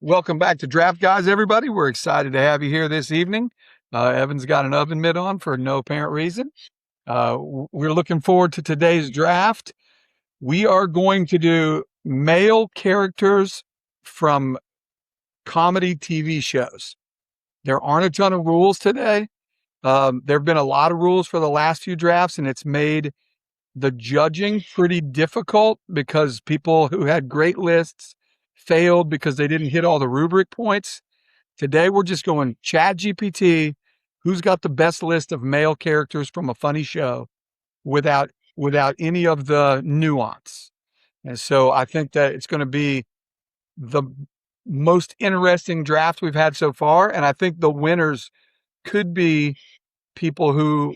Welcome back to Draft Guys, everybody. We're excited to have you here this evening. Evan's got an oven mitt on for no apparent reason. We're looking forward to today's draft. We are going to do male characters from comedy TV shows. There aren't a ton of rules today. There have been a lot of rules for the last few drafts, and it's made the judging pretty difficult because people who had great lists failed because they didn't hit all the rubric points. Today, we're just going Chat GPT. Who's got the best list of male characters from a funny show without any of the nuance? And so I think that it's going to be the most interesting draft we've had so far. And I think the winners could be people who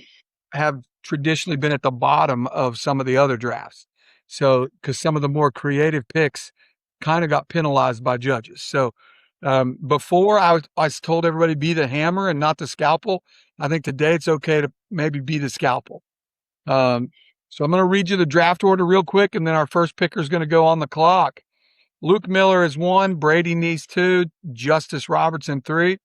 have traditionally been at the bottom of some of the other drafts. So, because some of the more creative picks kind of got penalized by judges. So, before I told everybody be the hammer and not the scalpel. I think today it's okay to maybe be the scalpel. So I'm going to read you the draft order real quick, and then our first picker is going to go on the clock. Luke Miller is 1, Brady Neese 2, Justice Robertson 3,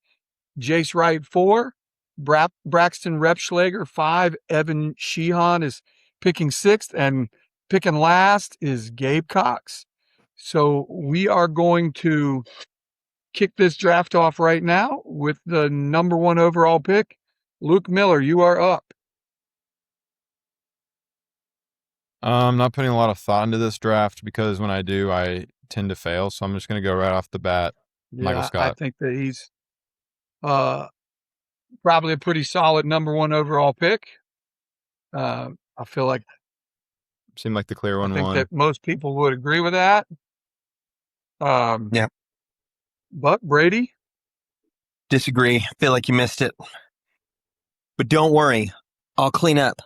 Jace Wright 4, Braxton Repschlager 5, Evan Sheehan is picking 6th, and picking last is Gabe Cox. So we are going to kick this draft off right now with the number 1 overall pick. Luke Miller, you are up. I'm not putting a lot of thought into this draft because when I do, I tend to fail. So I'm just going to go right off the bat. Michael Scott. I think that he's probably a pretty solid number 1 overall pick. I feel like seemed like the clear one. I think that most people would agree with that. Yeah. But Brady? Disagree. I feel like you missed it. But don't worry. I'll clean up.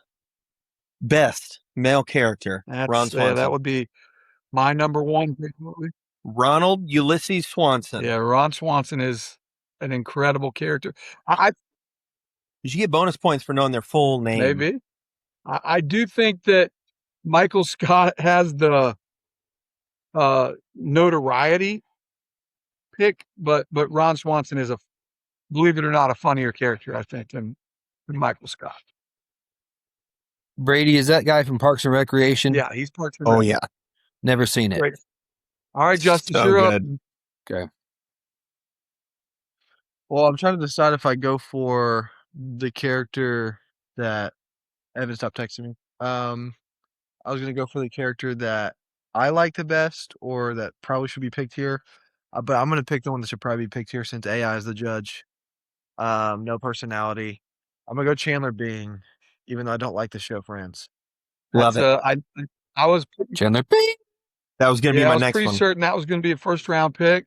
Best male character, Ron Swanson. That would be my number 1 pick. Ronald Ulysses Swanson. Yeah, Ron Swanson is an incredible character. You should get bonus points for knowing their full name. Maybe. I do think that Michael Scott has the notoriety pick, but Ron Swanson is, believe it or not, a funnier character, I think, than Michael Scott. Brady, is that guy from Parks and Recreation? Yeah, he's Parks and Recreation. Yeah. Never seen it. Great. All right, Justice, So you're good. up. Okay. Well, I'm trying to decide if I go for the character that Evan stopped texting me. I was going to go for the character that I like the best or that probably should be picked here. But I'm going to pick the one that should probably be picked here since AI is the judge. No personality. I'm going to go Chandler Bing, even though I don't like the show Friends. Love it. I was Chandler Bing. That was going to be my next one. I was pretty certain that was going to be a first round pick.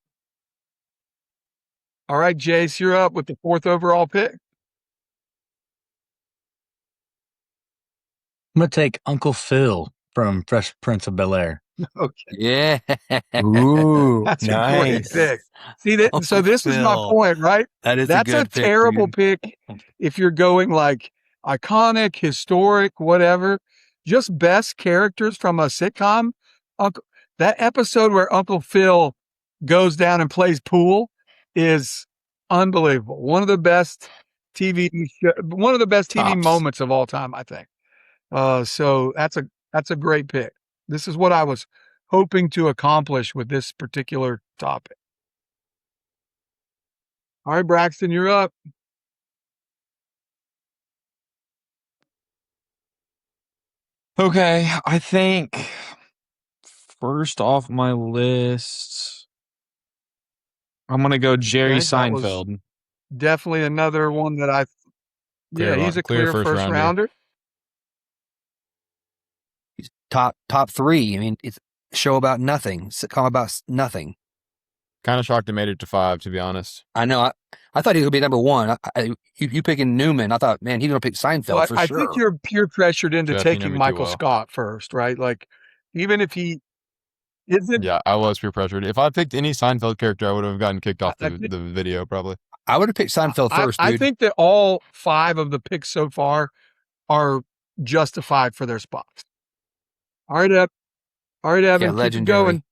All right, Jace, you're up with the 4th overall pick. I'm going to take Uncle Phil from Fresh Prince of Bel-Air. Okay. Yeah. Ooh, That's nice. a great pick. See, so this is my point, right? That's a good pick, terrible dude. pick if you're going like iconic, historic, whatever. Just best characters from a sitcom. That episode where Uncle Phil goes down and plays pool is unbelievable. One of the best TV moments of all time, I think. So that's a great pick. This is what I was hoping to accomplish with this particular topic. All right, Braxton, you're up. Okay, I think first off my list, I'm going to go Jerry Okay, that was Seinfeld. Definitely another one that he's a clear first rounder. He's top 3. I mean, it's a show about nothing, sitcom about nothing. Kind of shocked it made it to 5, to be honest. I know. I thought he would be number 1. You picking Newman. I thought, man, he's going to pick Seinfeld for I sure. think you're peer pressured into Jeff, taking Michael Scott first, right? Like, even if he isn't. Yeah, I was peer pressured. If I picked any Seinfeld character, I would have gotten kicked off the video, probably. I would have picked Seinfeld first, dude. I think that all 5 of the picks so far are justified for their spots. All right, Evan, Yeah, keep legendary. going.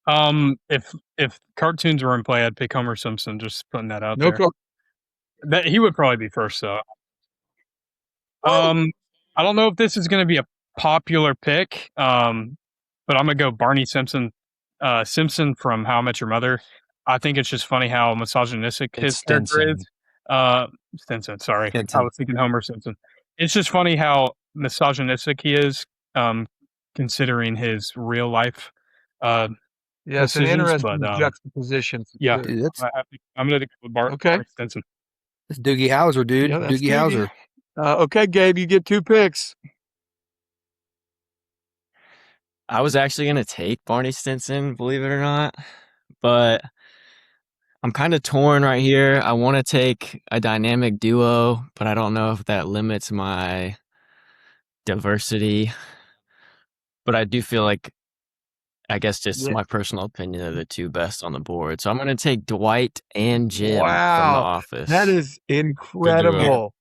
If cartoons were in play, I'd pick Homer Simpson. Just putting that out No, there. That he would probably be first, though. I don't know if this is going to be a popular pick. But I'm gonna go Barney Simpson. Simpson from How I Met Your Mother. I think it's just funny how misogynistic his character is. Stinson, sorry. I was thinking Homer Simpson. It's just funny how misogynistic he is, considering his real life yeah, it's an decisions. interesting But juxtaposition. yeah, Sure. Dude, I'm gonna go with Barney Stinson. that's Doogie Howser, dude. Yeah, that's Doogie Howser. Okay, Gabe, you get 2 picks. I was actually going to take Barney Stinson, believe it or not, but I'm kind of torn right here. I want to take a dynamic duo, but I don't know if that limits my diversity. But I do feel like, I guess just my personal opinion, are the 2 best on the board. So I'm going to take Dwight and Jim from The Office. That is incredible.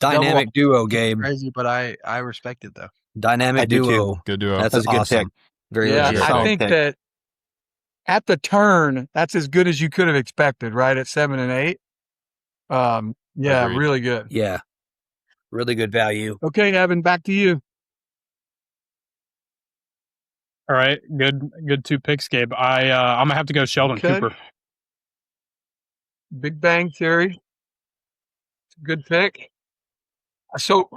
Dynamic duo, Gabe. Crazy, but I respect it though. Dynamic duo. Good duo. That's a good awesome. pick. Very Yeah, legit. I think that at the turn, that's as good as you could have expected, right? At 7 and 8. Yeah, Agreed. really good. Yeah. Really good value. Okay, Evan, back to you. All right, good 2 picks, Gabe. I'm gonna have to go Sheldon Okay. Cooper. Big Bang Theory. It's a good pick. So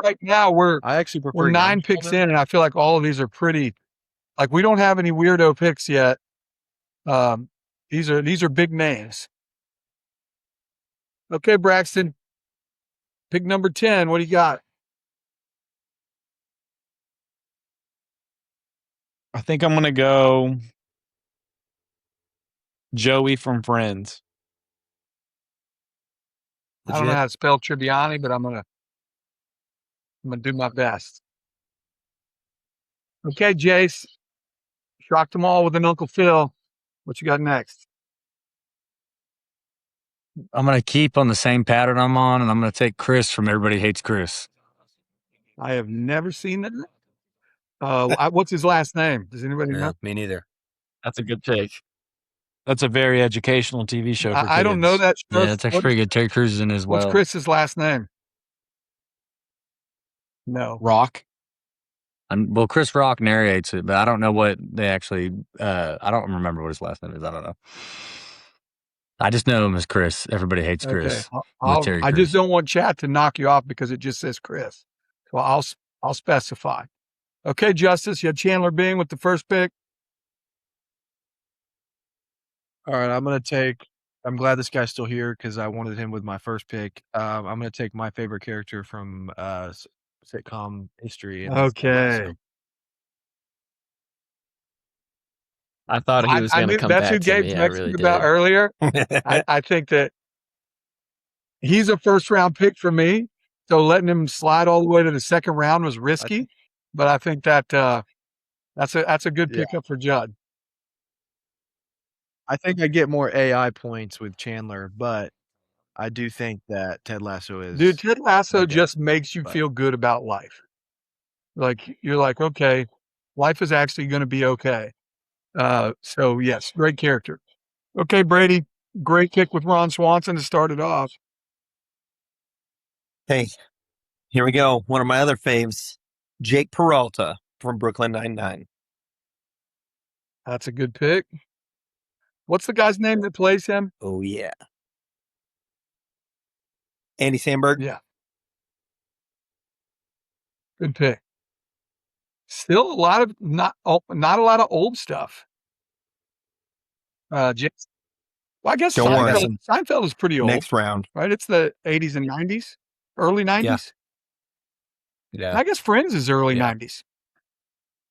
right now we're I actually prefer we're 9 young picks Sheldon. in, and I feel like all of these are pretty. Like we don't have any weirdo picks yet. These are big names. Okay, Braxton. Pick number 10. What do you got? I think I'm gonna go Joey from Friends. I don't know how to spell Tribbiani, but I'm gonna do my best. Okay, Jace. Shocked them all with an Uncle Phil. What you got next? I'm going to keep on the same pattern I'm on, and I'm going to take Chris from Everybody Hates Chris. I have never seen that. What's his last name? Does anybody know? Me neither. That's a good pick. That's a very educational TV show for kids. I don't know that. Yeah, it's actually pretty good. Terry Crews is in as well. What's Chris's last name? No. Rock. Well, Chris Rock narrates it, but I don't know what they actually. I don't remember what his last name is. I don't know. I just know him as Chris. Everybody Hates Chris. Okay. I just don't want chat to knock you off because it just says Chris. So I'll specify. Okay, Justice, you had Chandler Bing with the first pick. All right, I'm glad this guy's still here because I wanted him with my first pick. I'm going to take my favorite character from sitcom history. And Okay. I thought he was going to come that's back who to Gabe me. I texted really me did. about earlier. I think that he's a first round pick for me. So letting him slide all the way to the second round was risky. But I think that that's a good pickup for Judd. I think I get more AI points with Chandler, but I do think that Ted Lasso is. Dude, Ted Lasso just makes you feel good about life. Like you're like, okay, life is actually going to be okay. So yes, great character. Okay, Brady, great pick with Ron Swanson to start it off. Hey, here we go. One of my other faves, Jake Peralta from Brooklyn Nine-Nine. That's a good pick. What's the guy's name that plays him? Oh, yeah. Andy Samberg? Yeah. Good pick. Still a lot of not a lot of old stuff. Well, I guess Don't worry. Seinfeld is pretty old. Next round. Right? It's the 80s and 90s, early 90s. Yeah. I guess Friends is early 90s.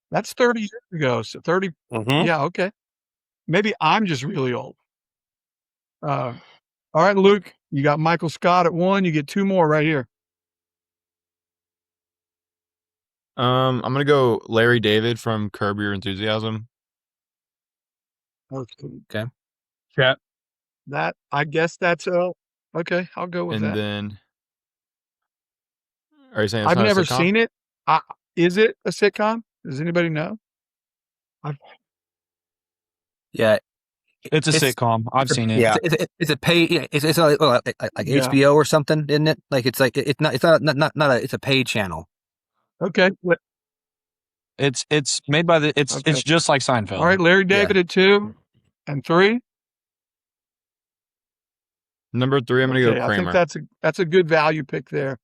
That's 30 years ago. So 30. Mm-hmm. Yeah, okay. Maybe I'm just really old. All right, Luke, you got Michael Scott at 1. You get 2 more right here. I'm gonna go Larry David from Curb Your Enthusiasm. Okay. Chat. That I guess that's okay. I'll go with that. And then, are you saying it's I've not a never sitcom? seen it. Is it a sitcom? Does anybody know? Yeah, It's a sitcom. I've seen it. Yeah. It's a pay. It's like Yeah. HBO or something, isn't it? Like it's a paid channel. Okay. It's made by it's Okay. just like Seinfeld. All right, Larry David at 2 and 3. Number 3, I'm going to Okay, go I think Kramer. that's a good value pick there.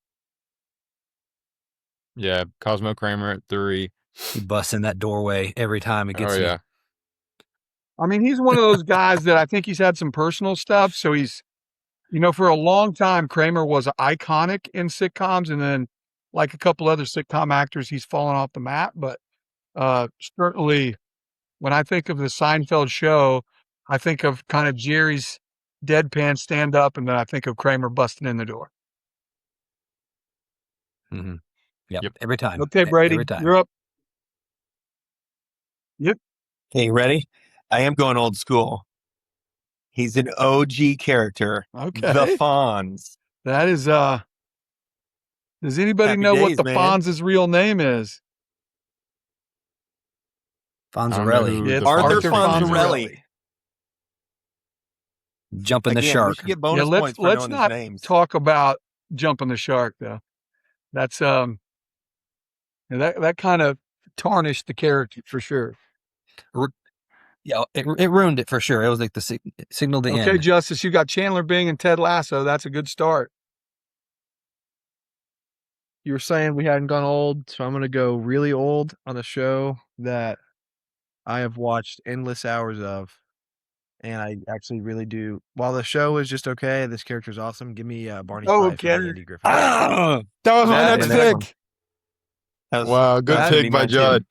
Yeah, Cosmo Kramer at 3. He busts in that doorway every time it gets. Oh, yeah. I mean, he's one of those guys that I think he's had some personal stuff. So he's, for a long time, Kramer was iconic in sitcoms, and then, like a couple other sitcom actors, he's fallen off the map. But certainly, when I think of the Seinfeld show, I think of kind of Jerry's deadpan stand up, and then I think of Kramer busting in the door. Mm-hmm. Yep. Every time. Okay, Brady, Every time. you're up. Yep. Okay, ready? I am going old school. He's an OG character. Okay. The Fonz. That is, does anybody Happy know what days, the man. Fonz's real name is? Fonzarelli. It's Arthur Fonzarelli. Jumping the Again, shark. We should get bonus points for let's knowing not these names. talk about jumping the shark, though. That's that kind of tarnished the character for sure. Yeah, it ruined it for sure. It was like the signal to end. Okay, Justice, you got Chandler Bing and Ted Lasso. That's a good start. You were saying we hadn't gone old, so I'm going to go really old on a show that I have watched endless hours of. And I actually really do. While the show is just okay, this character's awesome. Give me Barney Fife and Andy Griffith. That was my That next is- pick. Wow, Good that'd be pick by mine too. Judd.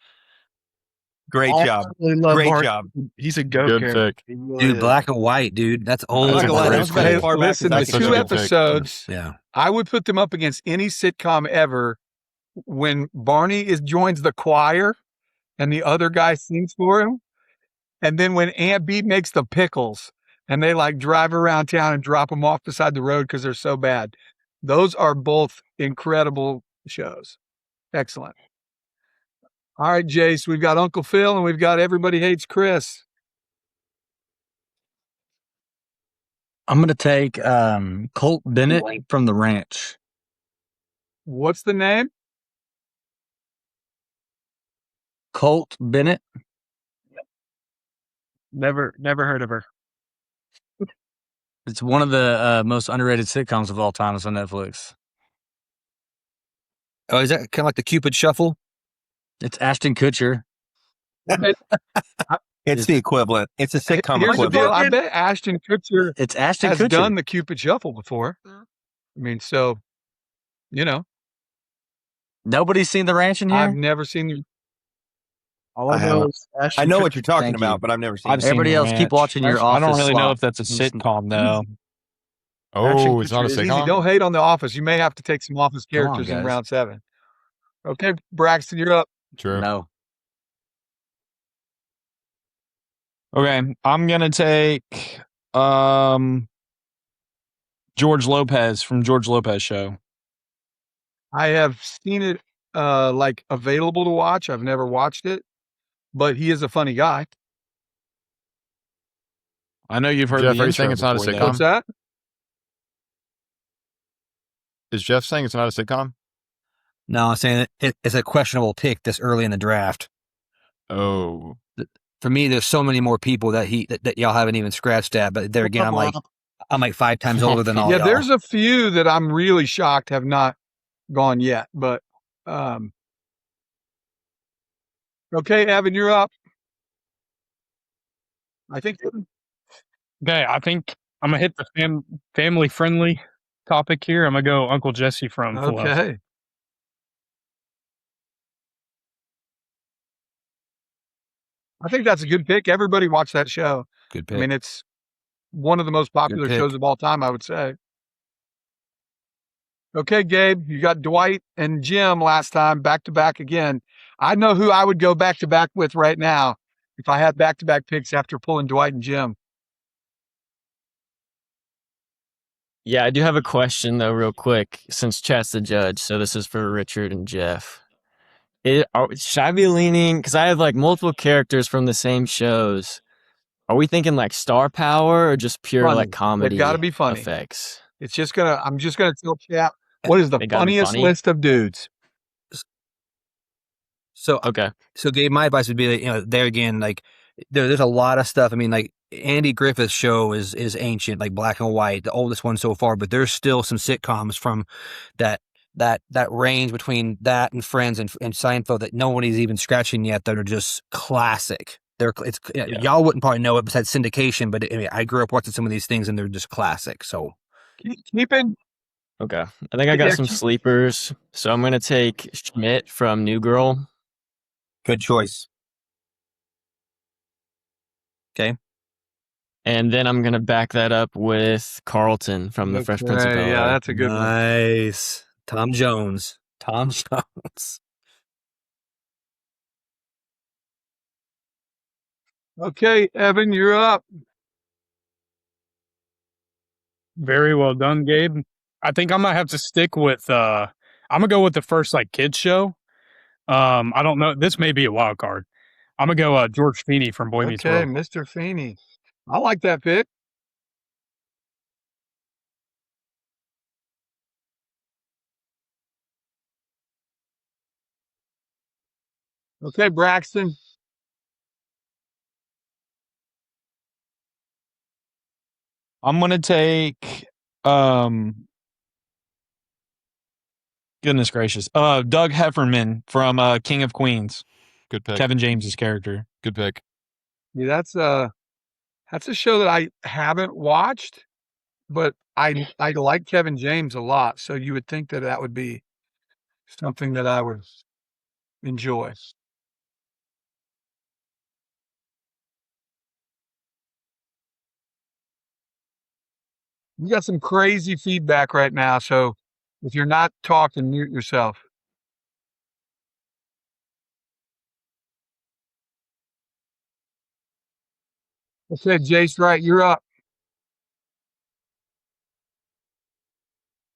Great job. really love Great Barney. job. He's a goat Good character. pick. He really Dude, is. black and white, dude. That's old. Black and white, that was about as far back Listen, as I the can Such a two go. good pick. episodes, Yeah. I would put them up against any sitcom ever. When Barney joins the choir and the other guy sings for him, and then when Aunt Bee makes the pickles and they like drive around town and drop them off beside the road because they're so bad. Those are both incredible shows. Excellent. All right, Jace, we've got Uncle Phil and we've got Everybody Hates Chris. I'm going to take Colt Bennett from The Ranch. What's the name? Colt Bennett. Never heard of her. It's one of the most underrated sitcoms of all time. It's on Netflix. Oh, is that kind of like the Cupid Shuffle? It's Ashton Kutcher. It's the equivalent. It's a sitcom Here's the deal. equivalent. I bet Ashton Kutcher It's Ashton has Kutcher. done the Cupid Shuffle before. I mean, so, Nobody's seen The Ranch in here? I've never seen the. All I I know haven't. is Ashton I know Kutcher. what you're talking Thank about, you. but I've never seen I've it. seen Everybody The else, keep Ranch. watching your I don't Office really know slop. if that's a sitcom though. Oh, it's not a It's easy. sitcom? Don't hate on The Office. You may have to take some Office Come on, characters in guys. round 7. Okay, Braxton, you're up. True. No. Okay, I'm gonna take George Lopez from George Lopez Show. I have seen it like available to watch. I've never watched it, but he is a funny guy. I know you've heard Jeff, the are you intro saying it's not a before, though. sitcom? What's that? Is Jeff saying it's not a sitcom? No, I'm saying it's a questionable pick this early in the draft. Oh. For me, there's so many more people that y'all haven't even scratched at. But there again, I'm like 5 times older than all Yeah, y'all. there's a few that I'm really shocked have not gone yet. But okay, Evan, you're up. I think. Okay, I think I'm gonna hit the family friendly topic here. I'm gonna go Uncle Jesse from Full House. Okay. I think that's a good pick. Everybody watched that show. Good pick. I mean, it's one of the most popular pick. shows of all time, I would say. Okay, Gabe, you got Dwight and Jim last time, back to back again. I know who I would go back to back with right now if I had back to back picks after pulling Dwight and Jim. Yeah, I do have a question though, real quick, since Chat's the judge. So this is for Richard and Jeff. Should I be leaning? Because I have like multiple characters from the same shows. Are we thinking like star power or just pure Funny. like comedy They've got to be funny. effects? I'm just gonna tell chat what is the They gotta be funniest funny? list of dudes. So Okay. So, Gabe, my advice would be that, there again, like there's a lot of stuff. I mean, like Andy Griffith's show is ancient, like black and white, the oldest one so far. But there's still some sitcoms from that range between that and Friends and Seinfeld that nobody's even scratching yet that are just classic. Y'all wouldn't probably know it besides syndication, but I grew up watching some of these things and they're just classic. So Keep it. Okay. I think I got Yeah, some sleepers. So I'm gonna take Schmidt from New Girl. Good choice. okay, And then I'm gonna back that up with Carlton from The Fresh Prince of Bel-Air. Yeah, that's a good one. nice. Tom Jones. Okay, Evan, you're up. Very well done, Gabe. I think I might have to stick with I'm gonna go with the first like kids show. I don't know. This may be a wild card. I'm gonna go George Feeney from Boy Meets Okay, World. Mr. Feeney. I like that pick. Okay, Braxton. I'm gonna take goodness gracious. Doug Heffernan from King of Queens. Good pick. Kevin James's character. Good pick. Yeah, that's a show that I haven't watched, but I like Kevin James a lot. So you would think that would be something that I would enjoy. You got some crazy feedback right now, so if you're not talking, mute yourself. Okay, Jace, right, you're up.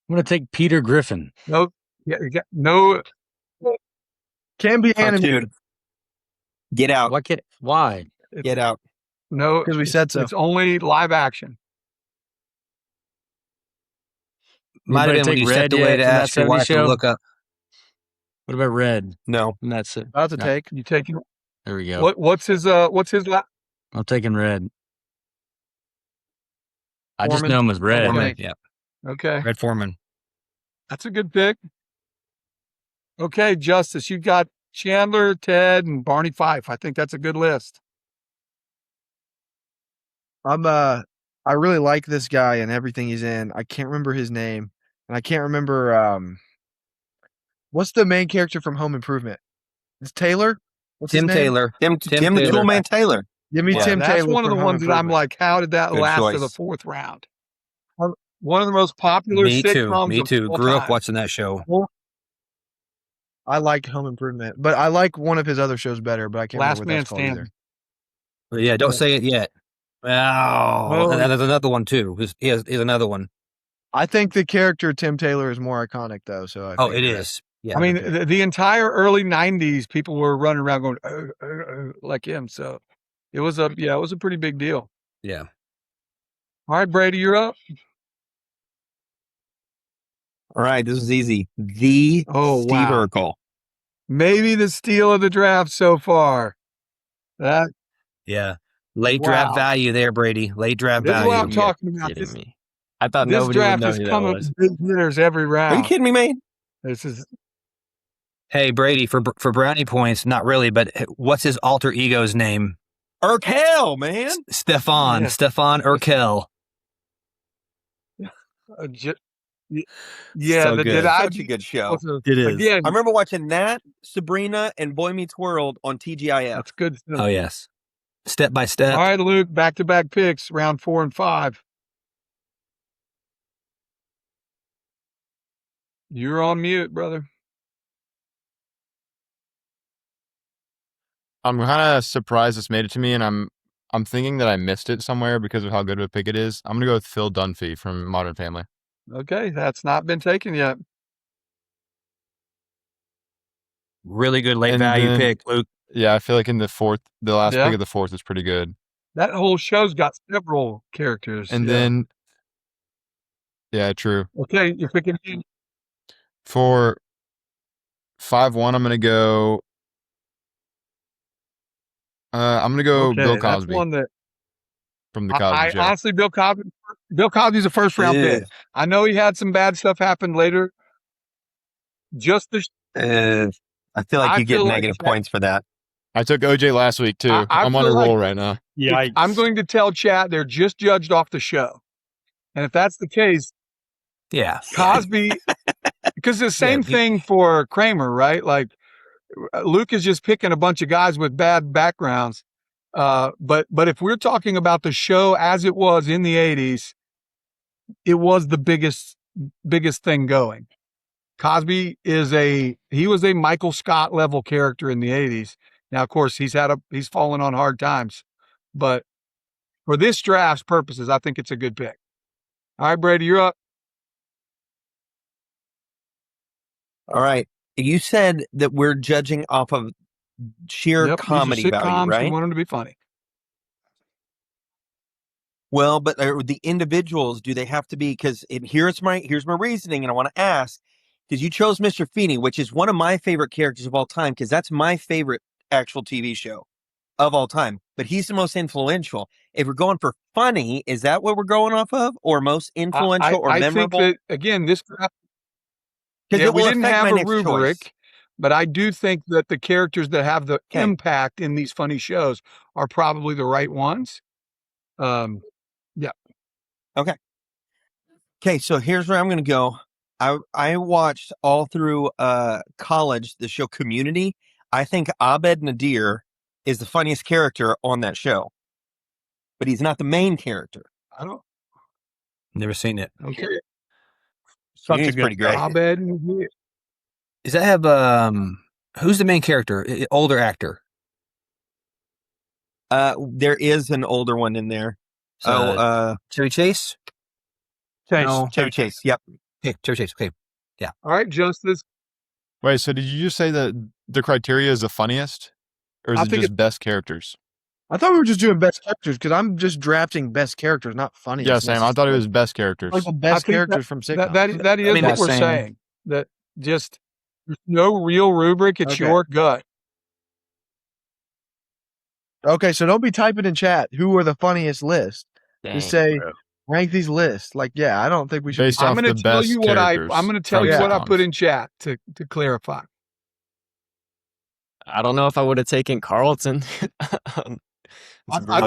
I'm going to take Peter Griffin. No, yeah, no. Can be Oh, animated dude. Get out. Why? Get out. No, because we said so. it's only live action. Might have been when Anybody you take stepped Red away yet to from that ask your 70s wife to show? look up. What about Red? No. And that's it. About to No. take. You taking There we go. what's his I'm taking Red. I just Foreman? know him as Red. Foreman. Foreman, yeah, Okay, Red Foreman. that's a good pick. Okay, Justice, you got Chandler, Ted, and Barney Fife. I think that's a good list. I really like this guy and everything he's in. I can't remember his name, and I can't remember what's the main character from Home Improvement? It's Taylor. What's his Tim name? Taylor. Tim the Taylor. Toolman Taylor. Give me Yeah, Tim That's Taylor. one of the from Home ones that I'm Improvement. like, how did that Good last to the choice. fourth round? One of the most popular Me too. sitcoms Me of too. all Grew up time. watching that show. I like Home Improvement, but I like one of his other shows better. But I can't Last remember what Man that's called either. Standing. But yeah, don't say it yet. Oh, and there's another one too. Here's another one. I think the character Tim Taylor is more iconic though. So I Oh, think it that- is. Yeah. I mean, the entire early '90s, people were running around going like him. So it was a pretty big deal. yeah. All right, Brady, you're up. All right, this is easy. The Oh, Steve wow. Urkel. Maybe the steal of the draft so far. That Yeah. Late Wow. draft value there, Brady. Late draft this is what I'm value. talking about. Kidding This, me. I thought this nobody would draft know is who that coming was. with big hitters every round. Are you kidding me, man? This is Hey, Brady, for brownie points, not really, but what's his alter ego's name? Urkel, man. Stefan. Yeah. Stefan Urkel. yeah. So the good. Such a good show. It is. Again, I remember watching that, Sabrina, and Boy Meets World on TGIF. that's good stuff. Oh, yes. Step by step. All right, Luke, back-to-back picks, round 4 and 5. You're on mute, brother. I'm kind of surprised this made it to me, and I'm thinking that I missed it somewhere because of how good of a pick it is. I'm gonna go with Phil Dunphy from Modern Family. Okay, that's not been taken yet. Really good late And value then- pick, Luke. Yeah, I feel like in the last Yeah. pick of the fourth is pretty good. That whole show's got several characters. And yeah. then, yeah, true. Okay, you're picking. For 5-1, I'm gonna go. I'm gonna go Okay, Bill that's Cosby one that from the Cosby I Show. honestly, Bill Cosby's a first round pick. I know he had some bad stuff happen later. Just the I feel like I you get feel like negative Chad- points for that. I took OJ last week too. I I'm on a feel like- roll right now. Yikes. I'm going to tell Chad they're just judged off the show, and if that's the case, Yeah. Cosby, because the same thing for Kramer, right? Like Luke is just picking a bunch of guys with bad backgrounds. But if we're talking about the show as it was in the 80s, it was the biggest thing going. Cosby he was a Michael Scott level character in the 80s. Now, of course, he's fallen on hard times, but for this draft's purposes, I think it's a good pick. All right, Brady, you're up. All right. You said that we're judging off of sheer Yep, these are comedy value, sitcoms. right? We want them to be funny. Well, but the individuals, do they have to be? Because here's my reasoning, and I want to ask, because you chose Mr. Feeney, which is one of my favorite characters of all time, because that's my favorite actual TV show of all time. But he's the most influential. If we're going for funny, is that what we're going off of, or most influential or memorable? I think that, again, this draft, Because we didn't have a rubric, choice. but I do think that the characters that have the impact in these funny shows are probably the right ones. Okay, so here's where I'm going to go. I watched all through college the show Community. I think Abed Nadir is the funniest character on that show, but he's not the main character. I don't. Never seen it. Okay. Such a He's good pretty great. Abed. Does that have who's the main character? Older actor. There is an older one in there. Chevy Chase? Chase. No. Chevy Chase. Yep. Okay, Chevy Chase. Okay. All right, Justice. Wait, so did you just say that the criteria is the funniest, or is I it think just best characters? I thought we were just doing best characters because I'm just drafting best characters, not funny. Yeah, same. I thought it was best characters. like the best think characters from sitcoms. That is mean, what that's we're same. saying. That just there's no real rubric. It's Okay. your gut. Okay, so don't be typing in chat who are the funniest list. Just say rank these lists. Like, yeah, I don't think we should. Based I'm off going the to tell best you what characters I'm going to tell from you what I sitcoms. put in chat to clarify. I don't know if I would have taken Carlton.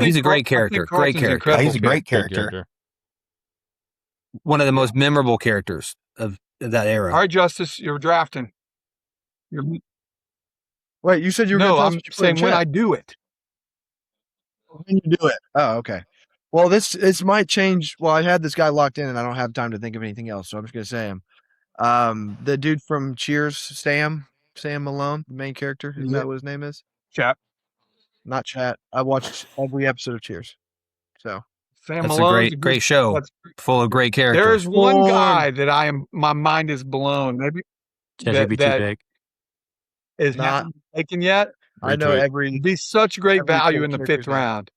He's a great character. Great character. He's a great Good character. One of the most memorable characters of that era. All right, Justice, you're drafting. Wait, you said you were No, going to tell us I'm what you put in saying when chat. I do it. When you do it. Oh, okay. Well, this might change. Well, I had this guy locked in, and I don't have time to think of anything else, so I'm just going to say him. The dude from Cheers, Sam Malone, the main character. Is that what his name is? Chat. Not Chat. I watched every episode of Cheers. So Sam That's Malone's a great show. that's- Full of great characters. There's one Born. guy that my mind is blown. Maybe ChatGPT that pick. is Not- not taken yet. I know Retweet. every. It'd be such great Every value in the character's fifth name. round.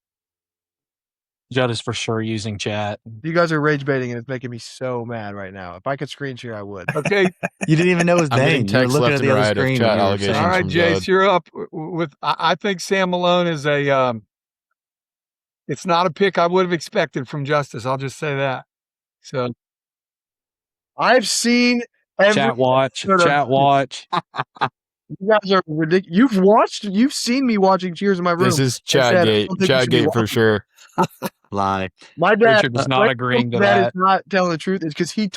Judd is for sure using chat. You guys are rage baiting, and it's making me so mad right now. If I could screen share, I would. Okay. You didn't even know his I'm getting name. You were text looking left at the and other right of screen. chat when you were allegations. saying- All right, from Jace, Judd. you're up with. I think Sam Malone is a. It's not a pick I would have expected from Justice. I'll just say that. So I've seen every. Chat watch. episode of- Chat watch. You guys are ridiculous. You've seen me watching Cheers in my room. This is said, I Chatgate. don't think you should be Chatgate for watching. sure. Lie. My dad Richard is not agreeing to that. that. Is not telling the truth. Is because he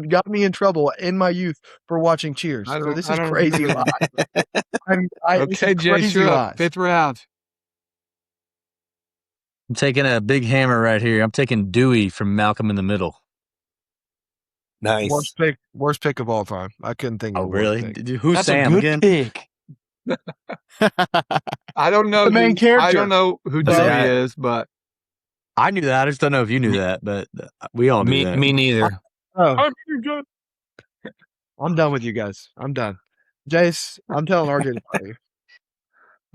got me in trouble in my youth for watching Cheers. I So don't- this I is don't crazy agree. lies. This okay, is Jace, crazy you're lies. up. Fifth round. I'm taking a big hammer right here. I'm taking Dewey from Malcolm in the Middle. Nice. Worst pick of all time. I couldn't think of Oh, a worse really? pick. Who's That's Sam a good again? pick. I don't know The main I character. don't know who That's Dewey right. is, but I knew that. I just don't know if you knew that, but we all knew that. Me neither. Oh, I'm pretty good. I'm done with you guys. I'm done. Jace, I'm telling RJ to fire you.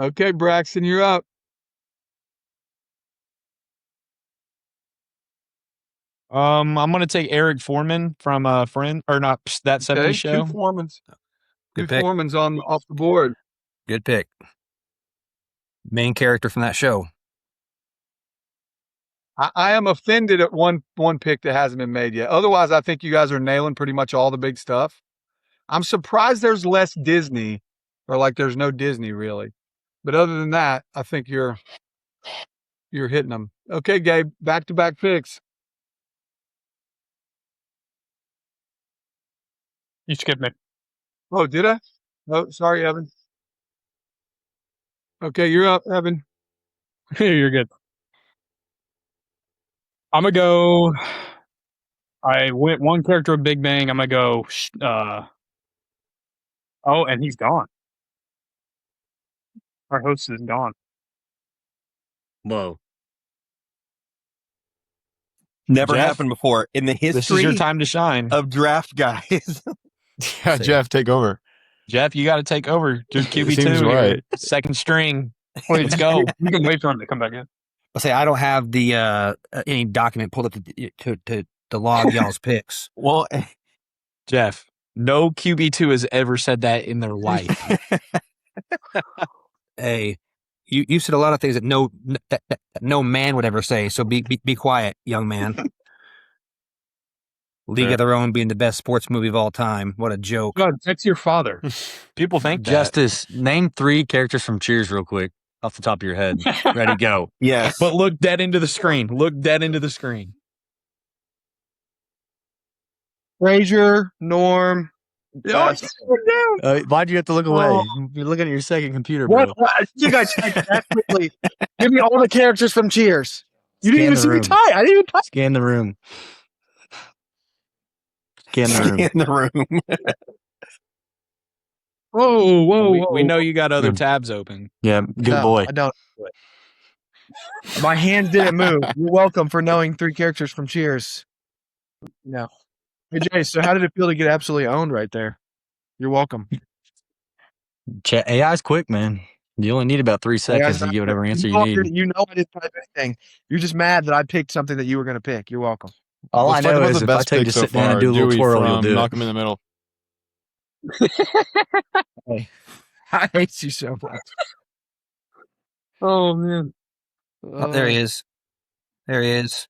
Okay, Braxton, you're up. I'm gonna take Eric Foreman from Friend or not that 70s Okay, show. two Foremans. Good Two pick. Foremans off the board. Good pick. Main character from that show. I am offended at one pick that hasn't been made yet. Otherwise, I think you guys are nailing pretty much all the big stuff. I'm surprised there's less Disney, or like there's no Disney really. But other than that, I think you're hitting them. Okay, Gabe, back-to-back picks. You skipped me. Oh, did I? Oh, sorry, Evan. Okay, you're up, Evan. You're good. I'm gonna go. I went one character of Big Bang. I'm gonna go. Oh, and he's gone. Our host is gone. Whoa. Never Jeff, happened before in the history This is your time to shine. of draft guys. Yeah, Jeff, take over. Jeff, you got to take over. You're QB2 Seems here. right. Second string. Wait, Let's go. We can wait for him to come back in. I'll say I don't have the any document pulled up to log y'all's picks. Well, Jeff, no QB2 has ever said that in their life. Hey, you said a lot of things that no man would ever say. So be quiet, young man. League of Their Own being the best sports movie of all time. What a joke. God, that's your father. People think that. Justice, name 3 characters from Cheers real quick off the top of your head. Ready, go. yes. But look dead into the screen. Look dead into the screen. Frasier, Norm. Yes. Why'd you have to look away? Oh. You're looking at your second computer, bro. What? You guys typed that quickly. Give me all the characters from Cheers. You Scan didn't even the see me room. type. I didn't even type. Scan the room. Scan the room. in the room. Whoa. We know you got other tabs open. Yeah, good No, boy. I don't. My hands didn't move. You're welcome for knowing 3 characters from Cheers. No. Hey, Jay, so how did it feel to get absolutely owned right there? You're welcome. AI's quick, man. You only need about 3 seconds to not get whatever quick. answer you need. You know I didn't type anything. You're just mad that I picked something that you were going to pick. You're welcome. All Let's I talk know about is the if I best tell you pick to so sit down and far. do a little Dewey twirl, you'll from do Knock it. him in the middle. I hate you so much. Oh man. Oh, there he is. There he is.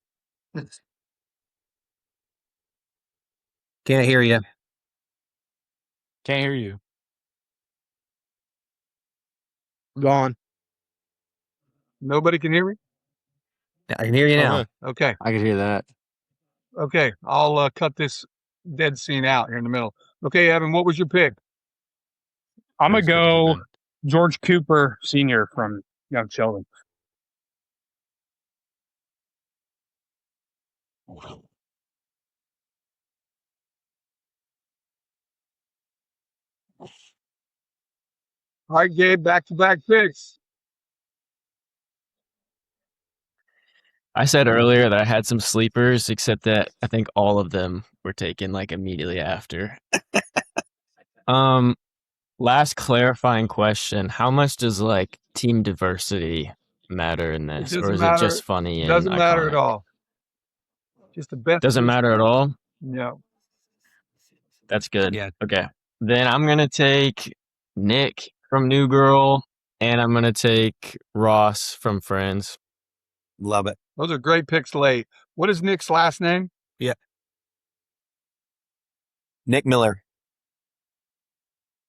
Can't hear you. Can't hear you. Gone. Nobody can hear me? I can hear you now. Okay. I could hear that. Okay. I'll cut this dead scene out here in the middle. Okay, Evan, what was your pick? I'm gonna go George Cooper Sr. from Young Sheldon. All right, Gabe, back-to-back picks. I said earlier that I had some sleepers, except that I think all of them were taken like immediately after. Last clarifying question: how much does like team diversity matter in this, or is it just funny? Doesn't matter at iconic? all. Just the best. Doesn't matter at all. No. That's good. Yeah. Okay. Then I'm gonna take Nick from New Girl, and I'm gonna take Ross from Friends. Love it. Those are great picks late. What is Nick's last name? Nick Miller.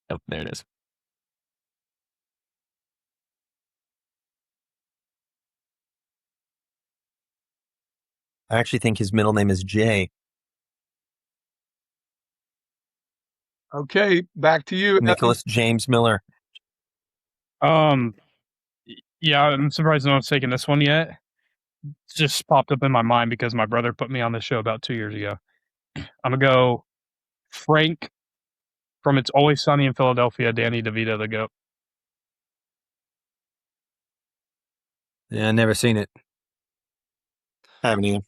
Oh, there it is. I actually think his middle name is Jay. Okay, back to you. Nicholas James Miller. Yeah, I'm surprised no one's taken this one yet. It's just popped up in my mind because my brother put me on this show about 2 years ago. I'm gonna go Frank from It's Always Sunny in Philadelphia, Danny DeVito, the GOAT. Yeah, I never seen it. Haven't either.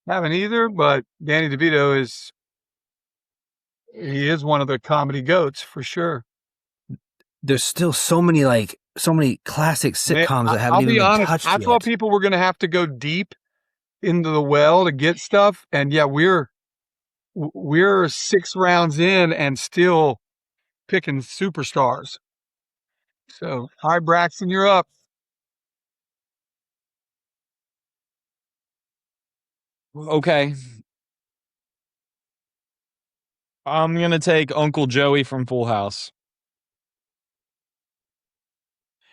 Haven't either, but Danny DeVito is He is one of the comedy goats for sure. There's still so many classic sitcoms that haven't I'll even be been honest. touched I yet. thought people were going to have to go deep into the well to get stuff, and yeah, we're 6 rounds in and still picking superstars. So, hi Braxton, you're up. Okay. I'm gonna take Uncle Joey from Full House.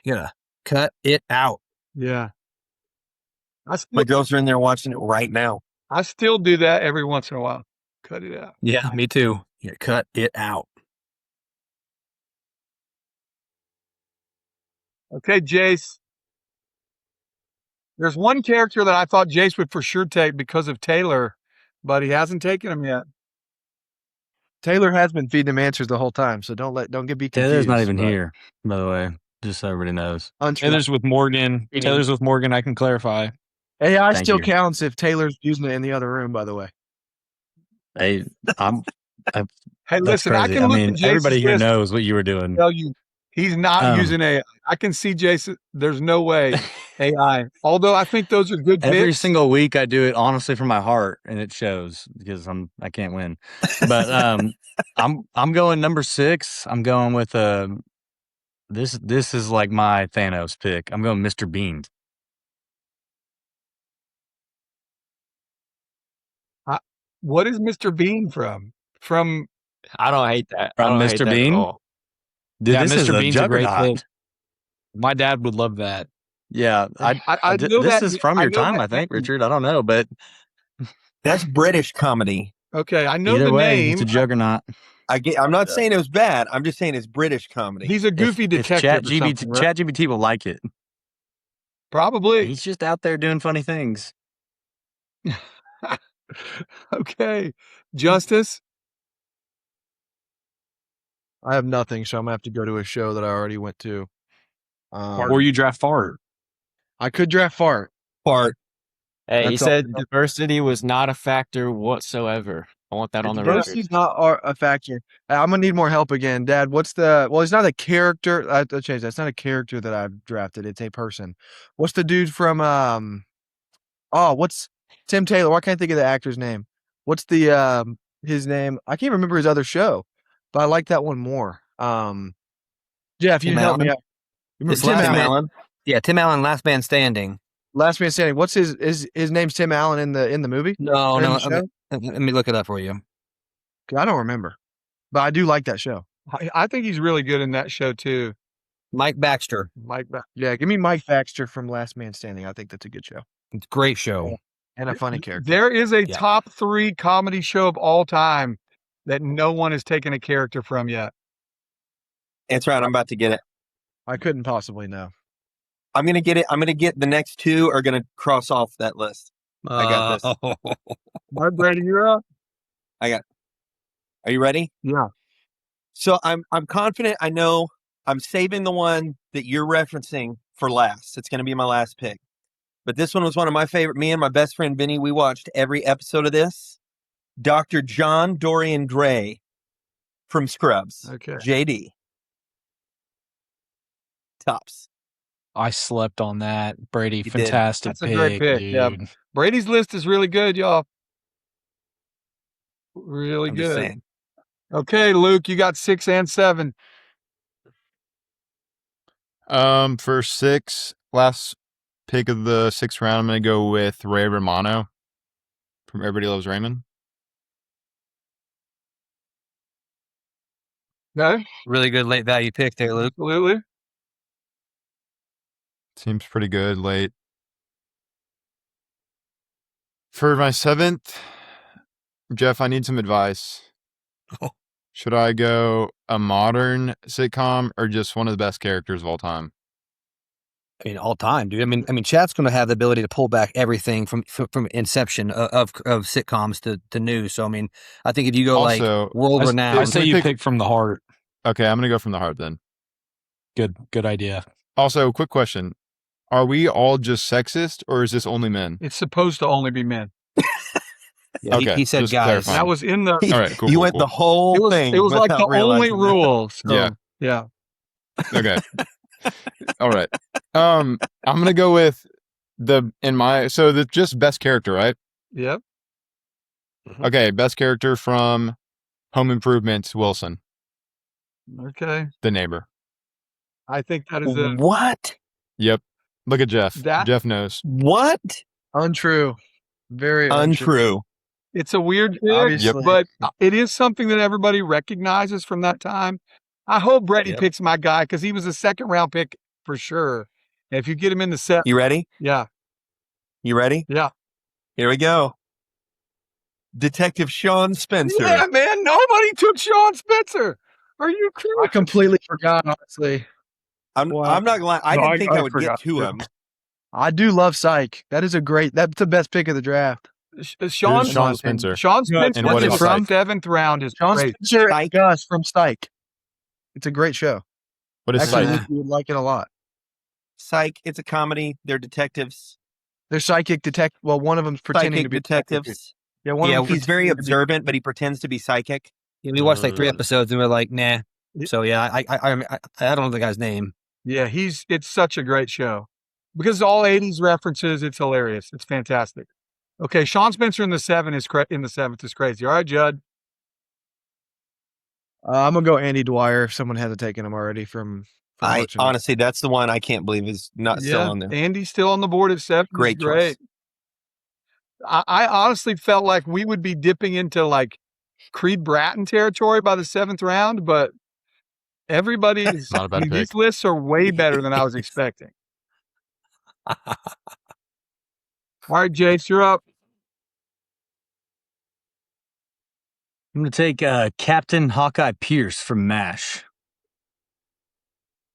You gotta cut it out. Yeah. My girls are in there watching it right now. I still do that every once in a while. Cut it out. Yeah, me too. Yeah, cut it out. Okay, Jace. There's one character that I thought Jace would for sure take because of Taylor, but he hasn't taken him yet. Taylor has been feeding him answers the whole time, so don't be confused. Taylor's not even here, by the way, just so everybody knows. Taylor's with Morgan. Taylor's with Morgan. I can clarify. AI Thank still you. counts if Taylor's using it in the other room, by the way. Hey, Hey, that's listen, I crazy. can look at Jace's everybody here list knows what you were doing. and tell you he's not using AI. I can see Jason. There's no way AI. Although I think those are good Every picks. single week I do it honestly from my heart, and it shows because I can't win. But I'm going number 6. I'm going with this is like my Thanos pick. I'm going Mr. Bean. What is Mr. Bean from? From I don't hate that. I From don't hate Mr. that at Bean? all. Dude, Yeah, this is Mr. a Bean's a great juggernaut. pick. My dad would love that. Yeah, I know this that is from I your know time, that I think, name. Richard. I don't know, but That's British comedy. Okay, I know either the way, name. it's a juggernaut. I'm not saying it was bad. I'm just saying it's British comedy. He's a goofy If detective or something, right? ChatGPT will like it. Probably. He's just out there doing funny things. Okay. Justice? I have nothing, so I'm gonna have to go to a show that I already went to. Or you draft Fart. I could draft Fart. Fart. Hey, he That's all- said diversity was not a factor whatsoever. I want that on the record. Diversity's not a factor. I'm gonna need more help again, Dad. Well, it's not a character. I changed that. It's not a character that I've drafted. It's a person. What's the dude from what's Tim Taylor? Why can't I think of the actor's name? What's the his name? I can't remember his other show, but I like that one more. Jeff, you Tim can help me Allen? out. Remember It's Tim Last Allen. Man- Allen? Yeah, Tim Allen, Last Man Standing. Last Man Standing. What's his name's Tim Allen in the movie? No, Or in no. the show? Let me look it up for you. I don't remember, but I do like that show. I think he's really good in that show too. Mike Baxter. Yeah, give me Mike Baxter from Last Man Standing. I think that's a good show It's a great show. and a funny character. There is a Yeah. top 3 comedy show of all time that no one has taken a character from yet. That's right. I'm about to get it. I couldn't possibly know. I'm gonna get it. I'm gonna get the next 2 are gonna cross off that list. I got this. All right, Brady, you're up. Are you ready? Yeah. So I'm confident. I know I'm saving the one that you're referencing for last. It's going to be my last pick. But this one was one of my favorite. Me and my best friend Vinny, we watched every episode of this. Dr. John Dorian Gray from Scrubs. Okay. JD. Tops. I slept on that. Brady, You did. fantastic That's a great pick, dude. yeah. Brady's list is really good, y'all. Really I'm just good. saying. Okay, Luke, you got 6 and 7. For 6, last pick of the 6th round, I'm gonna go with Ray Romano from Everybody Loves Raymond. Okay, Really good late value pick there, Luke. absolutely. Seems pretty good late. For my 7th, Jeff, I need some advice. Oh. Should I go a modern sitcom or just one of the best characters of all time? I mean, all time, dude. I mean, chat's going to have the ability to pull back everything from inception of sitcoms to news. So, I mean, I think if you go Also, like world I renowned, say you pick from the heart. Okay, I'm gonna go from the heart then. Good idea. Also, quick question. Are we all just sexist or is this only men? It's supposed to only be men. Yeah, Okay, he said just guys. And clarifying. that was in the. All right, cool. You cool, went cool. the whole It was. thing. It was like the without only realizing that. rule. So, Yeah. Yeah. Okay. All right. I'm gonna go with the just best character, right? Yep. Okay, best character from Home Improvement, Wilson, Okay. the neighbor. I think that is a. What? Yep. Look at Jeff. That- Jeff knows. What? Untrue. Very untrue. Untrue. It's a weird pick, Obviously. but it is something that everybody recognizes from that time. I hope Brady Yep. picks my guy because he was a second round pick for sure. And if you get him in the set, You ready? yeah, You ready? yeah, Here we go. Detective Sean Spencer. yeah, man. Nobody took Sean Spencer. Are you I crazy? completely forgot, honestly. I'm Wow. not gonna lie. I No, didn't think I would forgot get to too. him. I do love Psych. That's the best pick of the draft. Sean Who's Sean Spencer? Sean Spencer And what in is the Psych? seventh round is Sean great. Spencer and Psych. Gus from Psych. It's a great show. What is Actually, Psych? Luke, you would like it a lot. Psych. It's a comedy. They're detectives. They're psychic detective. Well, one of them's pretending Psychic to be detectives. Yeah, one Yeah, of them. He's very observant, but he pretends to be psychic. Yeah, we watched like 3 Mm. episodes and we're like, nah. So yeah, I don't know the guy's name. Yeah, it's such a great show because all 80s references. It's hilarious. It's fantastic. Okay, Sean Spencer in the seventh is crazy. All right, Judd. I'm gonna go Andy Dwyer if someone hasn't taken him already from Parks and Rec. Honestly, that's the one I can't believe is not still on there. Andy's still on the board at 7. Great Great. choice. I honestly felt like we would be dipping into like Creed Bratton territory by the 7th round, but everybody's Not a bad these pick. lists are way better than I was expecting. All right, Jace, you're up. I'm going to take Captain Hawkeye Pierce from MASH.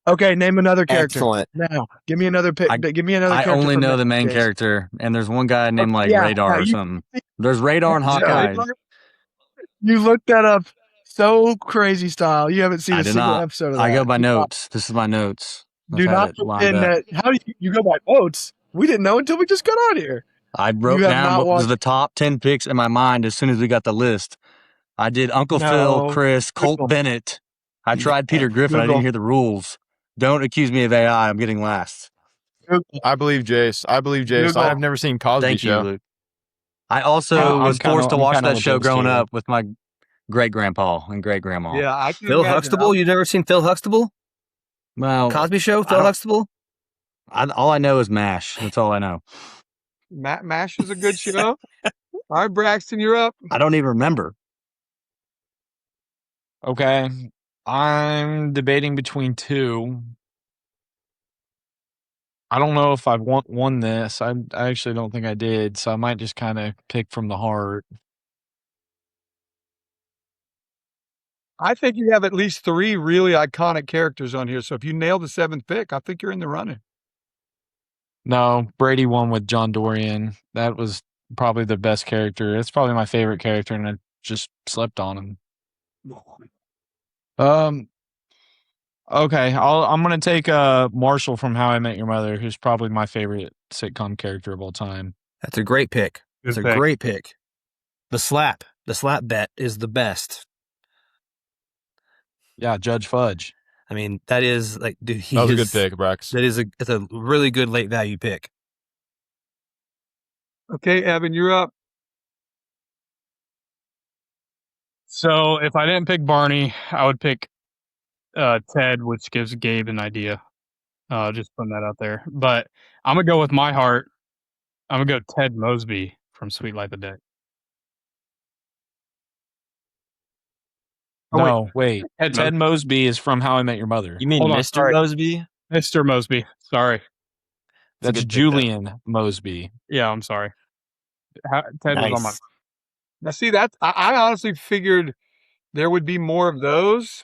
Okay, name another character. Excellent. Now, give me another pick. Give me another I character. only from know that the main case. character, and there's one guy named like Yeah, Radar or you- something. There's Radar and Hawkeye. You looked that up so crazy style. You haven't seen I a did single not. episode of that. I go by Do not- notes. This is my notes. I've Do had not it lined pretend up. that. How do you go by notes? We didn't know until we just got on here. I wrote have down not what was watched- the top 10 picks in my mind as soon as we got the list. I did Uncle Phil, No. Chris, Colt Google. Bennett. I tried Peter Griffin. I Google. didn't hear the rules. Don't accuse me of AI. I'm getting last. I believe Jace. Google. I've never seen Cosby Thank you, Show. Luke. I also I'm was kinda- forced to I'm watch kinda that on show Luke's growing table. up with my great grandpa and great grandma. Yeah, I can Phil imagine. Huxtable? You've never seen Phil Huxtable? Well, Cosby Show? Phil don't- Huxtable? all I know is MASH. That's all I know. MASH is a good show. All right, Braxton, you're up. I don't even remember. Okay. I'm debating between two. I don't know if I've won this. I actually don't think I did, so I might just kind of pick from the heart. I think you have at least 3 really iconic characters on here. So if you nail the 7th pick, I think you're in the running. No, Brady won with John Dorian. That was probably the best character. It's probably my favorite character, and I just slept on him. Okay, I'm gonna take Marshall from How I Met Your Mother, who's probably my favorite sitcom character of all time. That's a great pick. That's a pick. great pick. The slap bet is the best. Yeah, Judge Fudge. I mean, that is like, dude, That was a good pick, Brax. It's a really good late value pick. Okay, Evan, you're up. So if I didn't pick Barney, I would pick Ted, which gives Gabe an idea. Just putting that out there. But I'm gonna go with my heart. I'm gonna go Ted Mosby from Sweet Life of Dick. Oh, No, wait. Ted Ted Mosby is from How I Met Your Mother. You mean Hold on, Mr. sorry. Mosby? Mr. Mosby. Sorry. That's a That's good pick, Julian Mosby. Yeah, I'm sorry. Ted was on my. Nice. Now, see that I honestly figured there would be more of those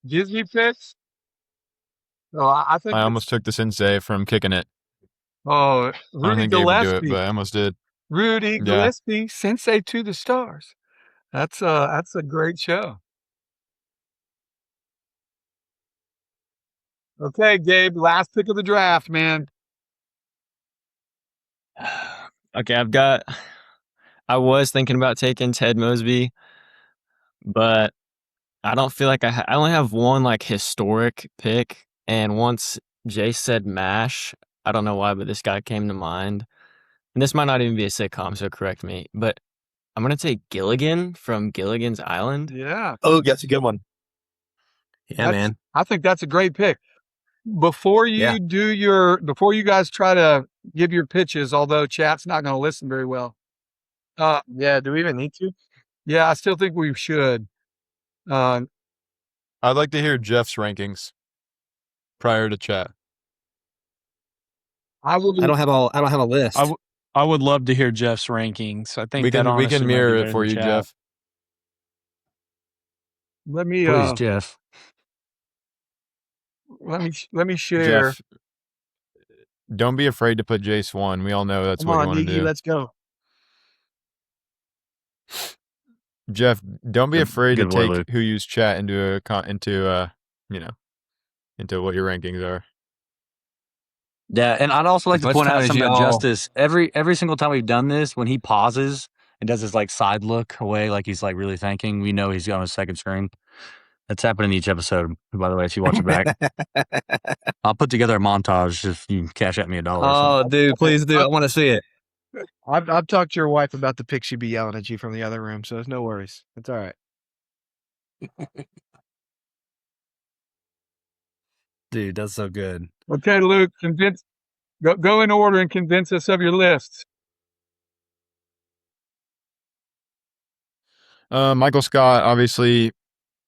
Disney picks. So I think I almost took the Sensei from kicking it. Oh, I don't Rudy think Gabe would do it, Gillespie. but I almost did. Rudy Yeah. Gillespie, Sensei to the Stars. That's a great show. Okay, Gabe, last pick of the draft, man. Okay, I was thinking about taking Ted Mosby, but I don't feel like I only have one like historic pick, and once Jay said MASH, I don't know why, but this guy came to mind. And this might not even be a sitcom, so correct me. But I'm gonna take Gilligan from Gilligan's Island. Yeah. Oh, that's a good one. Yeah, man. I think that's a great pick. Before you Yeah. before you guys try to give your pitches, although chat's not going to listen very well. Yeah, do we even need to? Yeah, I still think we should. I'd like to hear Jeff's rankings prior to chat. I don't have a list. I would love to hear Jeff's rankings. I think We that can honestly might be mirror it better for than you, chat. Jeff. Let me Please, Jeff. let me share. Jeff, don't be afraid to put Jace 1. We all know that's Come what you on, want to Diggy, do. let's go. Jeff, don't be afraid to Good boy, take Luke. who use chat into what your rankings are. Yeah, and I'd also like As to much point time out as something that y'all- Justice every single time we've done this, when he pauses and does his like side look away, like he's like really thanking, we know he's on his second screen. That's happened in each episode. By the way, if you watch it back, I'll put together a montage if you cash at me $1. Oh, dude, please do. I want to see it. I've talked to your wife about the pic she'd be yelling at you from the other room, so there's no worries. It's all right. Dude, that's so good. Okay, Luke, go in order and convince us of your list. Michael Scott, obviously,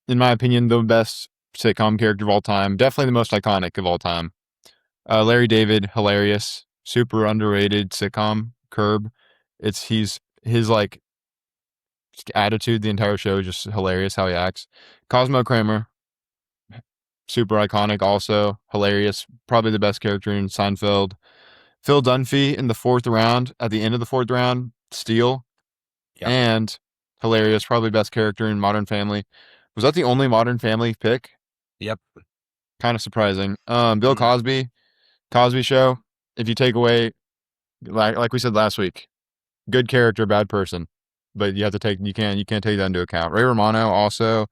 in my opinion, the best sitcom character of all time. Definitely the most iconic of all time. Larry David, hilarious, super underrated sitcom. Curb, his like attitude the entire show is just hilarious how he acts. Cosmo Kramer, super iconic, also hilarious, probably the best character in Seinfeld. Phil Dunphy in the fourth round, at the end of the fourth round, steal, Yep. and hilarious, probably best character in Modern Family. Was that the only Modern Family pick? Yep. Kind of surprising. Bill Cosby, Cosby Show. If you take away, like we said last week, good character, bad person, but you can't take that into account. Ray Romano also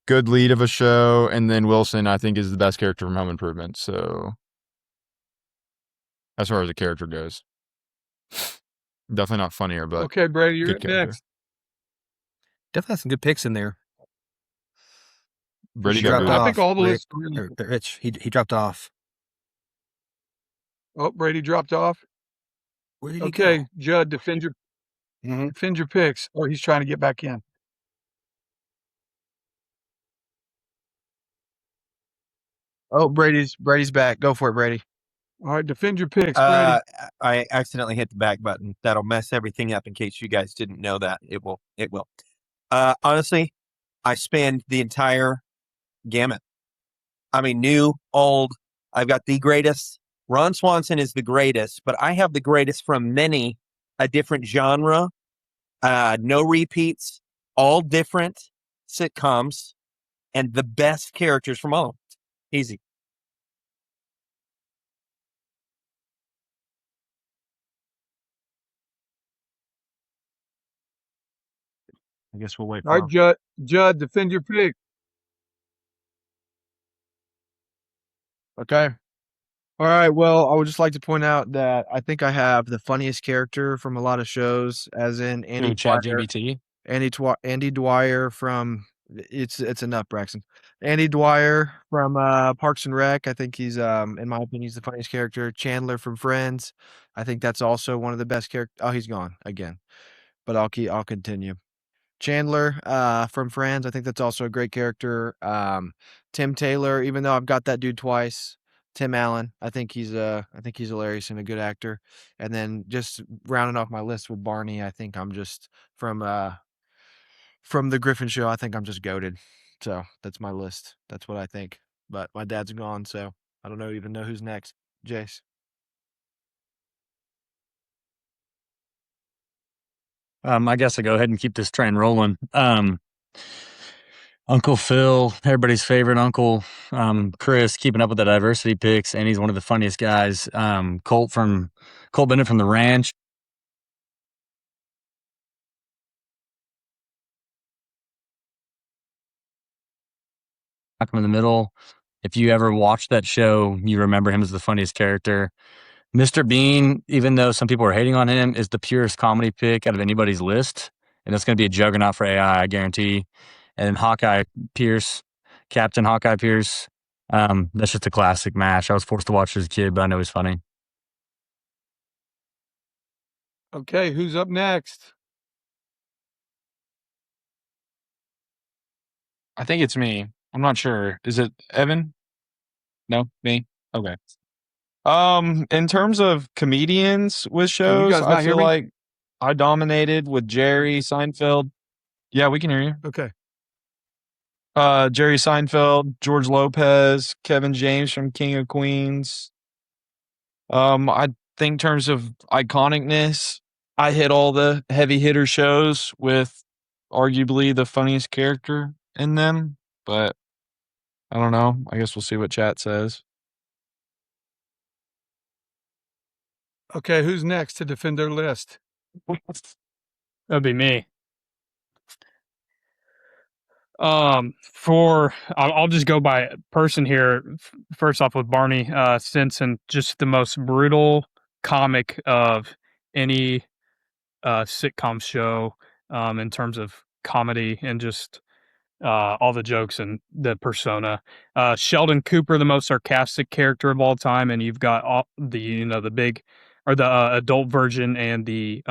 good lead of a show, and then Wilson I think is the best character from Home Improvement. So as far as the character goes, definitely not funnier, but Okay, Brady, you're good up character. next. Definitely have some good picks in there. Brady He got dropped booted. I think off. all the Rick, lists. or Rich, he dropped off. Oh, Brady dropped off. Where did he Okay, go? Judd, defend your picks. Oh, he's trying to get back in. Oh, Brady's back. Go for it, Brady. All right, defend your picks, Brady. I accidentally hit the back button. That'll mess everything up in case you guys didn't know that. It will. Honestly, I spanned the entire gamut. I mean, new, old. I've got the greatest. Ron Swanson is the greatest, but I have the greatest from a different genre. No repeats, all different sitcoms, and the best characters from all of them. Easy. I guess we'll wait All for right, him. Judd, defend your pick. Okay. All right. Well, I would just like to point out that I think I have the funniest character from a lot of shows, as in Andy Dwyer. ChatGPT. Andy Dwyer from it's enough, Braxton. Andy Dwyer from Parks and Rec. I think he's in my opinion he's the funniest character. Chandler from Friends. I think that's also one of the best characters. Oh, he's gone again. But I'll continue. Chandler from Friends. I think that's also a great character. Tim Taylor, even though I've got that dude twice. Tim Allen. I think he's hilarious and a good actor. And then just rounding off my list with Barney, I think I'm just from the Griffin Show, I think I'm just goated. So that's my list. That's what I think. But my dad's gone, so I don't even know who's next. Jace. I guess I go ahead and keep this train rolling. Uncle Phil, everybody's favorite uncle. Chris, keeping up with the diversity picks, and he's one of the funniest guys. Colt Bennett from The Ranch. Malcolm in the Middle. If you ever watched that show, you remember him as the funniest character. Mr. Bean, even though some people are hating on him, is the purest comedy pick out of anybody's list. And it's going to be a juggernaut for AI, I guarantee. And then Hawkeye Pierce, Captain Hawkeye Pierce. That's just a classic match. I was forced to watch as a kid, but I know he's funny. Okay, who's up next? I think it's me. I'm not sure. Is it Evan? No, me. Okay. In terms of comedians with Can you shows, guys I not hear feel me? like I dominated with Jerry Seinfeld. Yeah, we can hear you. Okay. Jerry Seinfeld, George Lopez, Kevin James from King of Queens. I think in terms of iconicness, I hit all the heavy hitter shows with arguably the funniest character in them, but I don't know. I guess we'll see what chat says. Okay, who's next to defend their list? That'd be me. I'll just go by person here. First off with Barney Stinson, just the most brutal comic of any sitcom show in terms of comedy and just all the jokes and the persona. Sheldon Cooper, the most sarcastic character of all time, and you've got all the the big or the adult version and the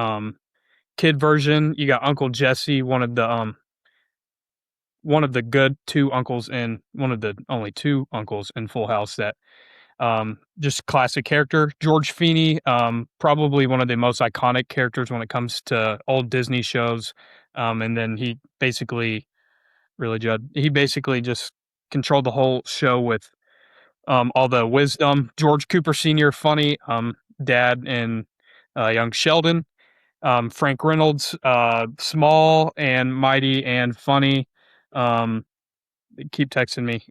kid version. You got Uncle Jesse, one of the good two uncles and one of the only two uncles in Full House that just classic character. George Feeney, probably one of the most iconic characters when it comes to old Disney shows. And then he basically just controlled the whole show with all the wisdom. George Cooper Sr., funny, dad and young Sheldon. Frank Reynolds, small and mighty and funny. Keep texting me.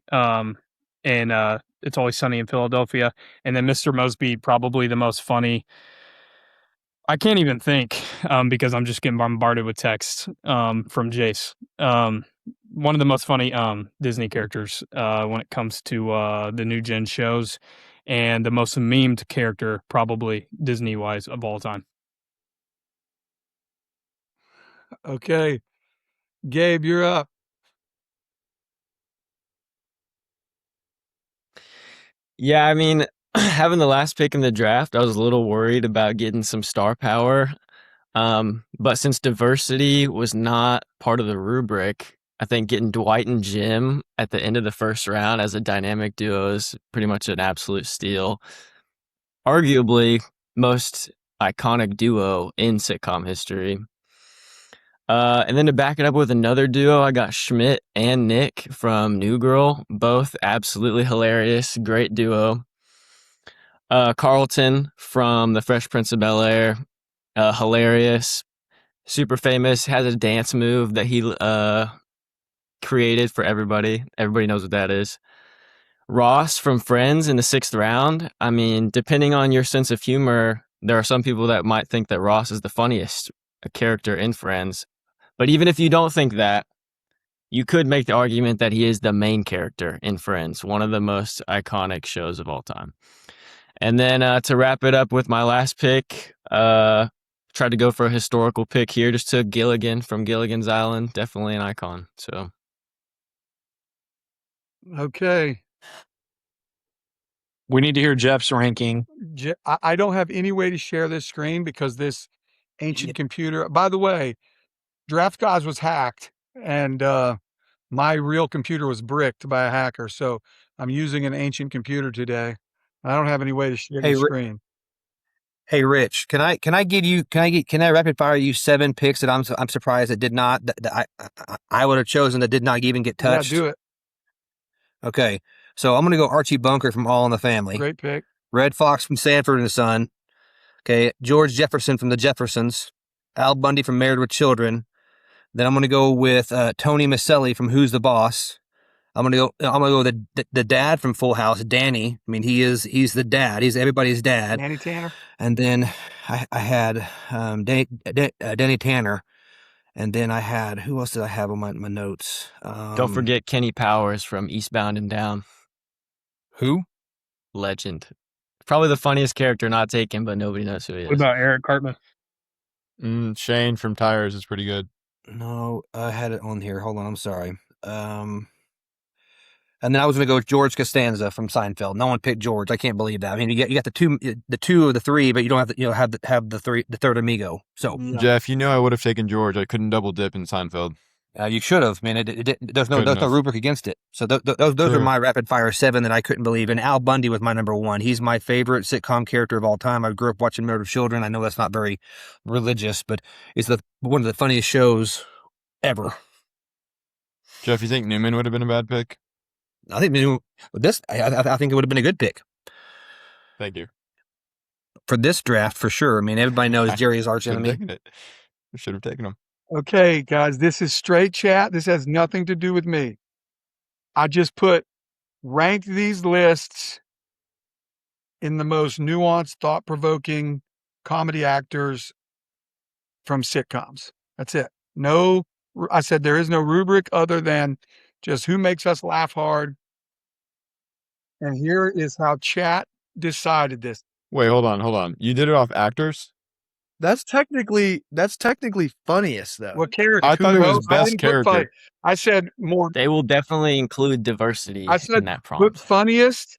And It's Always Sunny in Philadelphia. And then Mr. Mosby, probably the most funny. I can't even think because I'm just getting bombarded with texts from Jace. One of the most funny Disney characters when it comes to the new gen shows, and the most memed character, probably Disney-wise, of all time. Okay. Gabe, you're up. Yeah, I mean, having the last pick in the draft, I was a little worried about getting some star power. But since diversity was not part of the rubric, I think getting Dwight and Jim at the end of the first round as a dynamic duo is pretty much an absolute steal. Arguably, most iconic duo in sitcom history. And then to back it up with another duo, I got Schmidt and Nick from New Girl. Both absolutely hilarious. Great duo. Carlton from The Fresh Prince of Bel-Air. Hilarious. Super famous. Has a dance move that he created for everybody. Everybody knows what that is. Ross from Friends in the 6th round. I mean, depending on your sense of humor, there are some people that might think that Ross is the funniest character in Friends. But even if you don't think that, you could make the argument that he is the main character in Friends, one of the most iconic shows of all time. And then to wrap it up with my last pick, tried to go for a historical pick here, just took Gilligan from Gilligan's Island. Definitely an icon. So, Okay. We need to hear Jeff's ranking. I don't have any way to share this screen because this ancient computer, by the way, Draft Guys was hacked and my real computer was bricked by a hacker. So I'm using an ancient computer today. I don't have any way to share the screen. Hey, Rich, can I rapid fire you 7 picks that I'm surprised that did not, that I would have chosen that did not even get touched? Yeah, do it. Okay. So I'm going to go Archie Bunker from All in the Family. Great pick. Red Fox from Sanford and the Son. Okay. George Jefferson from The Jeffersons. Al Bundy from Married with Children. Then I'm going to go with Tony Maselli from Who's the Boss. I'm going to go with the dad from Full House, Danny. I mean, he's the dad. He's everybody's dad. Danny Tanner. And then I had Danny Tanner. And then I had, who else did I have on my notes? Don't forget Kenny Powers from Eastbound and Down. Who? Legend. Probably the funniest character not taken, but nobody knows who he is. What about Eric Cartman? Shane from Tires is pretty good. No, I had it on here. Hold on, I'm sorry. And then I was going to go with George Costanza from Seinfeld. No one picked George. I can't believe that. I mean, you got the two of the three, but you don't have the third amigo. So Jeff, I would have taken George. I couldn't double dip in Seinfeld. you should have. Man, there's no rubric against it. So those True. are my rapid fire 7 that I couldn't believe. And Al Bundy was my number 1. He's my favorite sitcom character of all time. I grew up watching Murder Children. I know that's not very religious, but it's one of the funniest shows ever. Jeff, you think Newman would have been a bad pick? I think I think it would have been a good pick. Thank you. For this draft, for sure. I mean, everybody knows Jerry's arch enemy. Should have taken him. Okay, guys, this is straight chat. This has nothing to do with me. I just ranked these lists in the most nuanced, thought-provoking comedy actors from sitcoms. That's it. I said there is no rubric other than just who makes us laugh hard. And here is how chat decided this. Wait, hold on. You did it off actors? That's technically funniest though. What character? I thought it was best character. I said more. They will definitely include diversity in that prompt. Put funniest,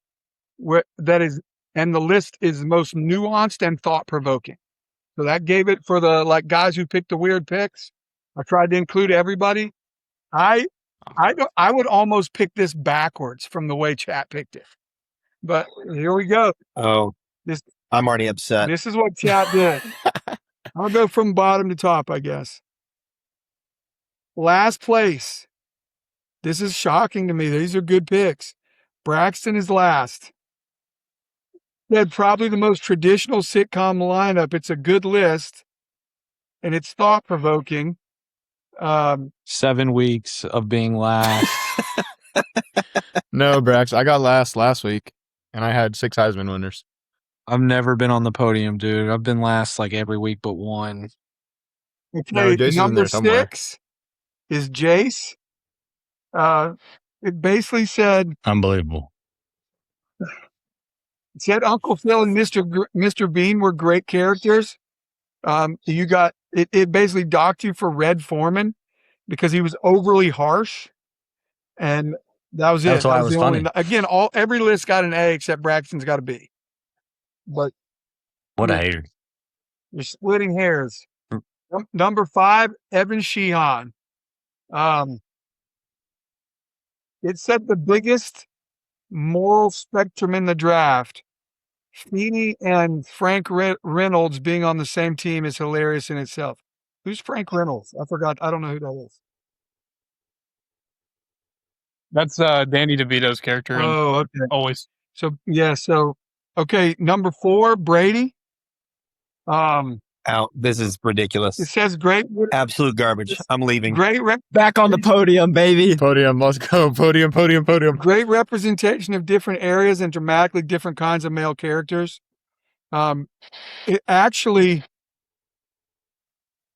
that is, and the list is most nuanced and thought-provoking. So that gave it for the guys who picked the weird picks. I tried to include everybody. I would almost pick this backwards from the way chat picked it. But here we go. Oh, I'm already upset. This is what chat did. I'll go from bottom to top, I guess. Last place. This is shocking to me. These are good picks. Braxton is last. Said probably the most traditional sitcom lineup. It's a good list, and it's thought-provoking. 7 weeks of being last. No, Brax, I got last week, and I had 6 Heisman winners. I've never been on the podium, dude. I've been last every week but one. Okay, No, Jason's in number there somewhere. 6 is Jace. It basically said Unbelievable. Uncle Phil and Mr. Bean were great characters. You got it basically docked you for Red Foreman because he was overly harsh, and that was it. That's why it was funny. Again, every list got an A except Braxton's got a B. But What a hater. you're splitting hairs. Number 5, Evan Sheehan. It said the biggest moral spectrum in the draft. Feeney and Frank Reynolds being on the same team is hilarious in itself. Who's Frank Reynolds? I forgot. I don't know who that is. That's Danny DeVito's character. Oh, okay. Always. Okay, number 4, Brady. Out. This is ridiculous. It says great. Absolute garbage. I'm leaving. Back on the podium, baby. Podium, let's go. Podium. Great representation of different areas and dramatically different kinds of male characters. It actually,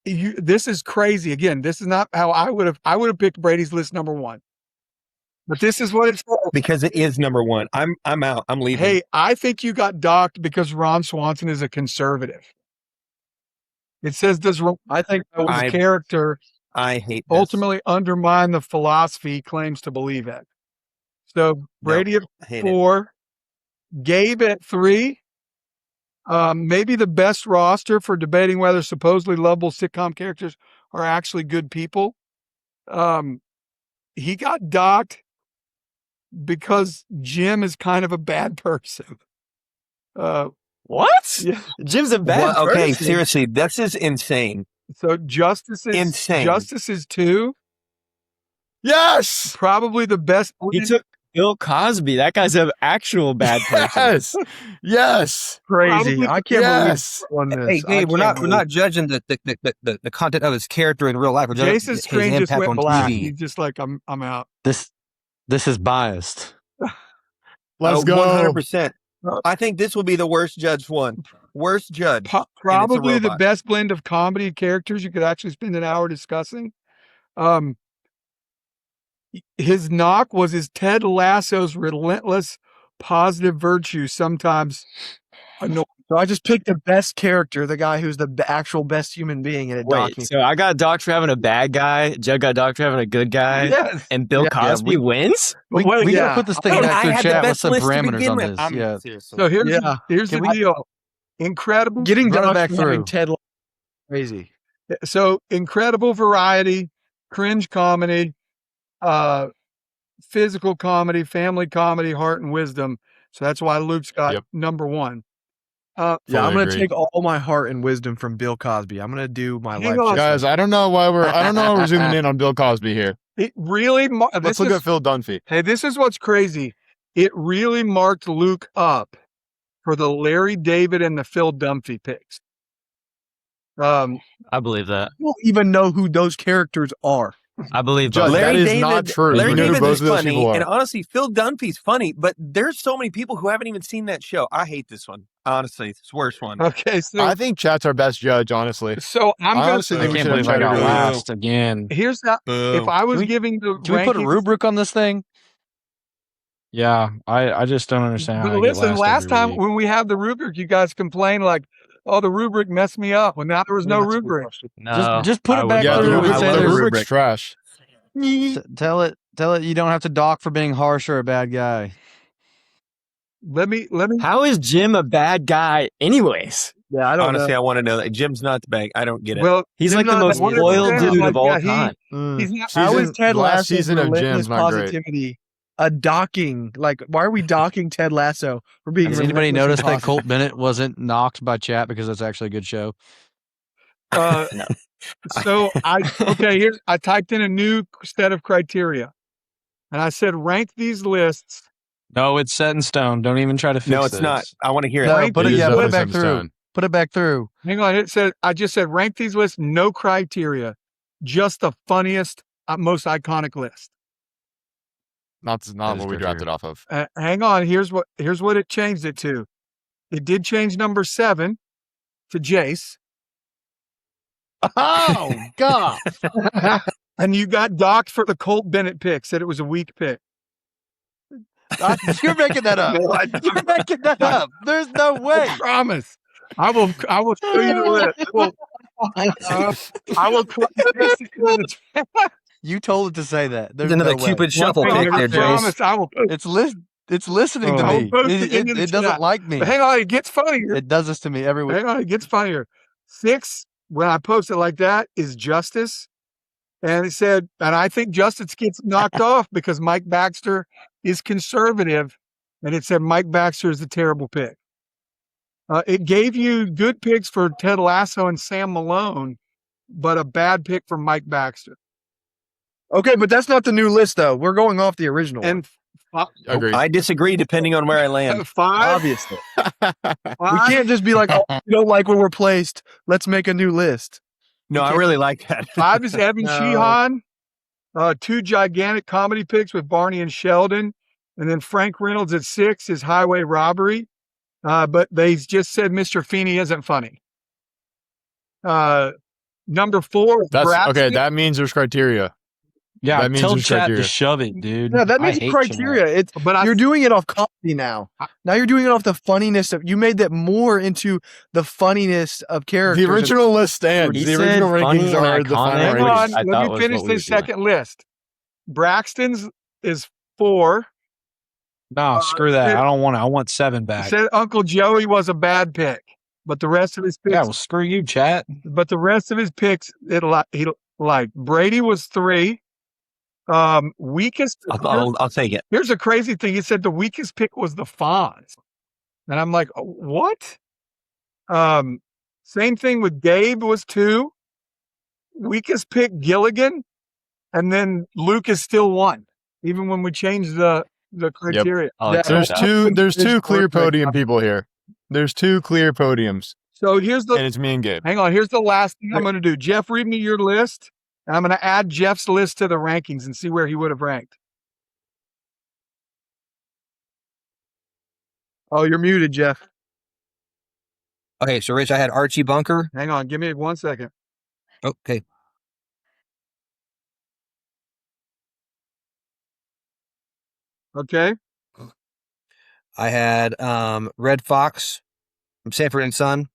this is crazy. Again, this is not how I would have picked Brady's list number 1. But this is what it's because it is number 1. I'm out. I'm leaving. Hey, I think you got docked because Ron Swanson is a conservative. It says I think that was a character I hate this. ultimately undermine the philosophy he claims to believe in. So Brady at 4, Gabe at 3. Maybe the best roster for debating whether supposedly lovable sitcom characters are actually good people. He got docked because Jim is kind of a bad person. What? Yeah. Jim's a bad person. Okay, seriously, this is insane. So Justice is insane. Justice is 2. Yes. Probably the best. He took Bill Cosby. That guy's an actual bad person. Yes. Crazy. I can't believe Hey, Gabe, we're not judging the content of his character in real life. We're judging Jason's screen just went black. He's just like, I'm out. This is biased. Let's go. 100%. I think this will be the worst judged one. Worst judge. and it's a Probably the robot. best blend of comedy and characters you could actually spend an hour discussing. His knock was his Ted Lasso's relentless positive virtue, sometimes annoying. So I just picked the best character, the guy who's the actual best human being, and it docked me. Wait, so I got docked for having a bad guy. Judd got docked for having a good guy. Yes. And Bill Cosby wins? We Wait, gotta yeah. put this thing Dude, back I through had the chat with best some list to parameters begin on with. this. I'm Yeah. seriously. So here's Yeah. here's the deal. Incredible. Getting Run it docked back for having through. Ted Lasso crazy. So incredible variety, cringe comedy, physical comedy, family comedy, heart and wisdom. So that's why Luke's got number one. Yeah, Fully I'm gonna agree. take all my heart and wisdom from Bill Cosby. I'm gonna do my Hang life. on. Guys, I don't know why we're zooming in on Bill Cosby here. It really. Let's look at Phil Dunphy. Hey, this is what's crazy. It really marked Luke up for the Larry David and the Phil Dunphy picks. I believe that. I don't even know who those characters are. I believe Judge, both. that is not true. Larry You know who David both is of those funny, people are. and honestly, Phil Dunphy's funny. But there's so many people who haven't even seen that show. I hate this one. Honestly, it's the worst one. Okay, so I think Chat's our best judge, honestly. so I'm I gonna. honestly I think we can't should have believe I got tried to last again. Here's that. If I was giving the Can we put a rankings- rubric on this thing? Yeah, I just don't understand how But I get listen, last last every time week. when we had the rubric, you guys complained like, "Oh, the rubric messed me up." Well, now there was no That's a good rubric. question. No, just put I it would back Yeah, love the through that. and rubric's, say love the the there's rubric's rubric. trash. Tell it you don't have to dock for being harsh or a bad guy. Let me. How is Jim a bad guy anyways? Yeah, I don't Honestly, know. I want to know that Jim's not the bag. I don't get it. Well, He's Jim's like the not most that- loyal 100%, dude like, of all yeah, time. he's not. How is Ted last Lasso's season of relentless Jim's not great. positivity a docking? Like, why are we docking Ted Lasso for being? Has anybody relentless and noticed that positive? Colt Bennett wasn't knocked by chat because that's actually a good show? No. So I typed in a new set of criteria, and I said rank these lists. No, it's set in stone. Don't even try to fix No, it's this. not. I want to hear it. No, Rank put it these definitely back set in through. stone. Put it back through. Hang on, I just said rank these lists, no criteria, just the funniest, most iconic list. Not That what is we criteria. drafted off of. Hang on, here's what it changed it to. It did change number 7 to Jace, Oh God! and you got docked for the Colt Bennett pick. Said it was a weak pick. You're making that up. You're making that up. There's no way. I promise. I will show you the list. I will put this in the You told it to say that. There's Another no way. Cupid shuffle I pick there, Jace. promise I will. It's listening to I will me. post it into the It doesn't chat. like me. But hang on, it gets funnier. It does this to me every week. Hang on, it gets funnier. 6, when I post it like that, is Justice. And it said, and I think Justice gets knocked off because Mike Baxter is conservative. And it said Mike Baxter is a terrible pick. It gave you good picks for Ted Lasso and Sam Malone, but a bad pick for Mike Baxter. Okay, but that's not the new list, though. We're going off the original. And Agreed. I disagree depending on where I land. 5, obviously, we 5, can't just be like, "Oh, we don't like where we're placed. Let's make a new list." No, I really like that. 5 is Evan No. Sheehan. 2 gigantic comedy picks with Barney and Sheldon. And then Frank Reynolds at 6 is Highway Robbery. But they just said Mr. Feeney isn't funny. Number 4 is That's okay. Braxton. That means there's criteria. Yeah, That means tell there's chat criteria. to shove it, dude. No, that I means hate criteria. chat. It's But you're doing it off comedy now. Now you're doing it off the funniness of. You made that more into the funniness of characters. The original list stands. He The said original funny rankings and are the iconic. final Hang ratings. on. I Let thought me was finish what we this were doing. second list. Braxton's is 4. No, screw that. it- I don't want it. I want 7 back. Said Uncle Joey was a bad pick. But the rest of his picks, Yeah, well, screw you, chat. he liked. Brady was 3. Weakest. I'll take it. Here's a crazy thing. He said the weakest pick was the Fonz. And I'm like, what? Same thing with Gabe was 2. Weakest pick, Gilligan. And then Luke is still 1, even when we changed the criteria. I'll accept There's that. two clear podium people here. There's 2 clear podiums, So here's and it's me and Gabe. hang on. Here's the last thing I'm going to do. Jeff, read me your list. And I'm going to add Jeff's list to the rankings and see where he would have ranked. Oh, you're muted, Jeff. Okay, so Rich, I had Archie Bunker. Hang on, give me 1 second. Okay. Okay. I had Red Fox from Sanford and Son.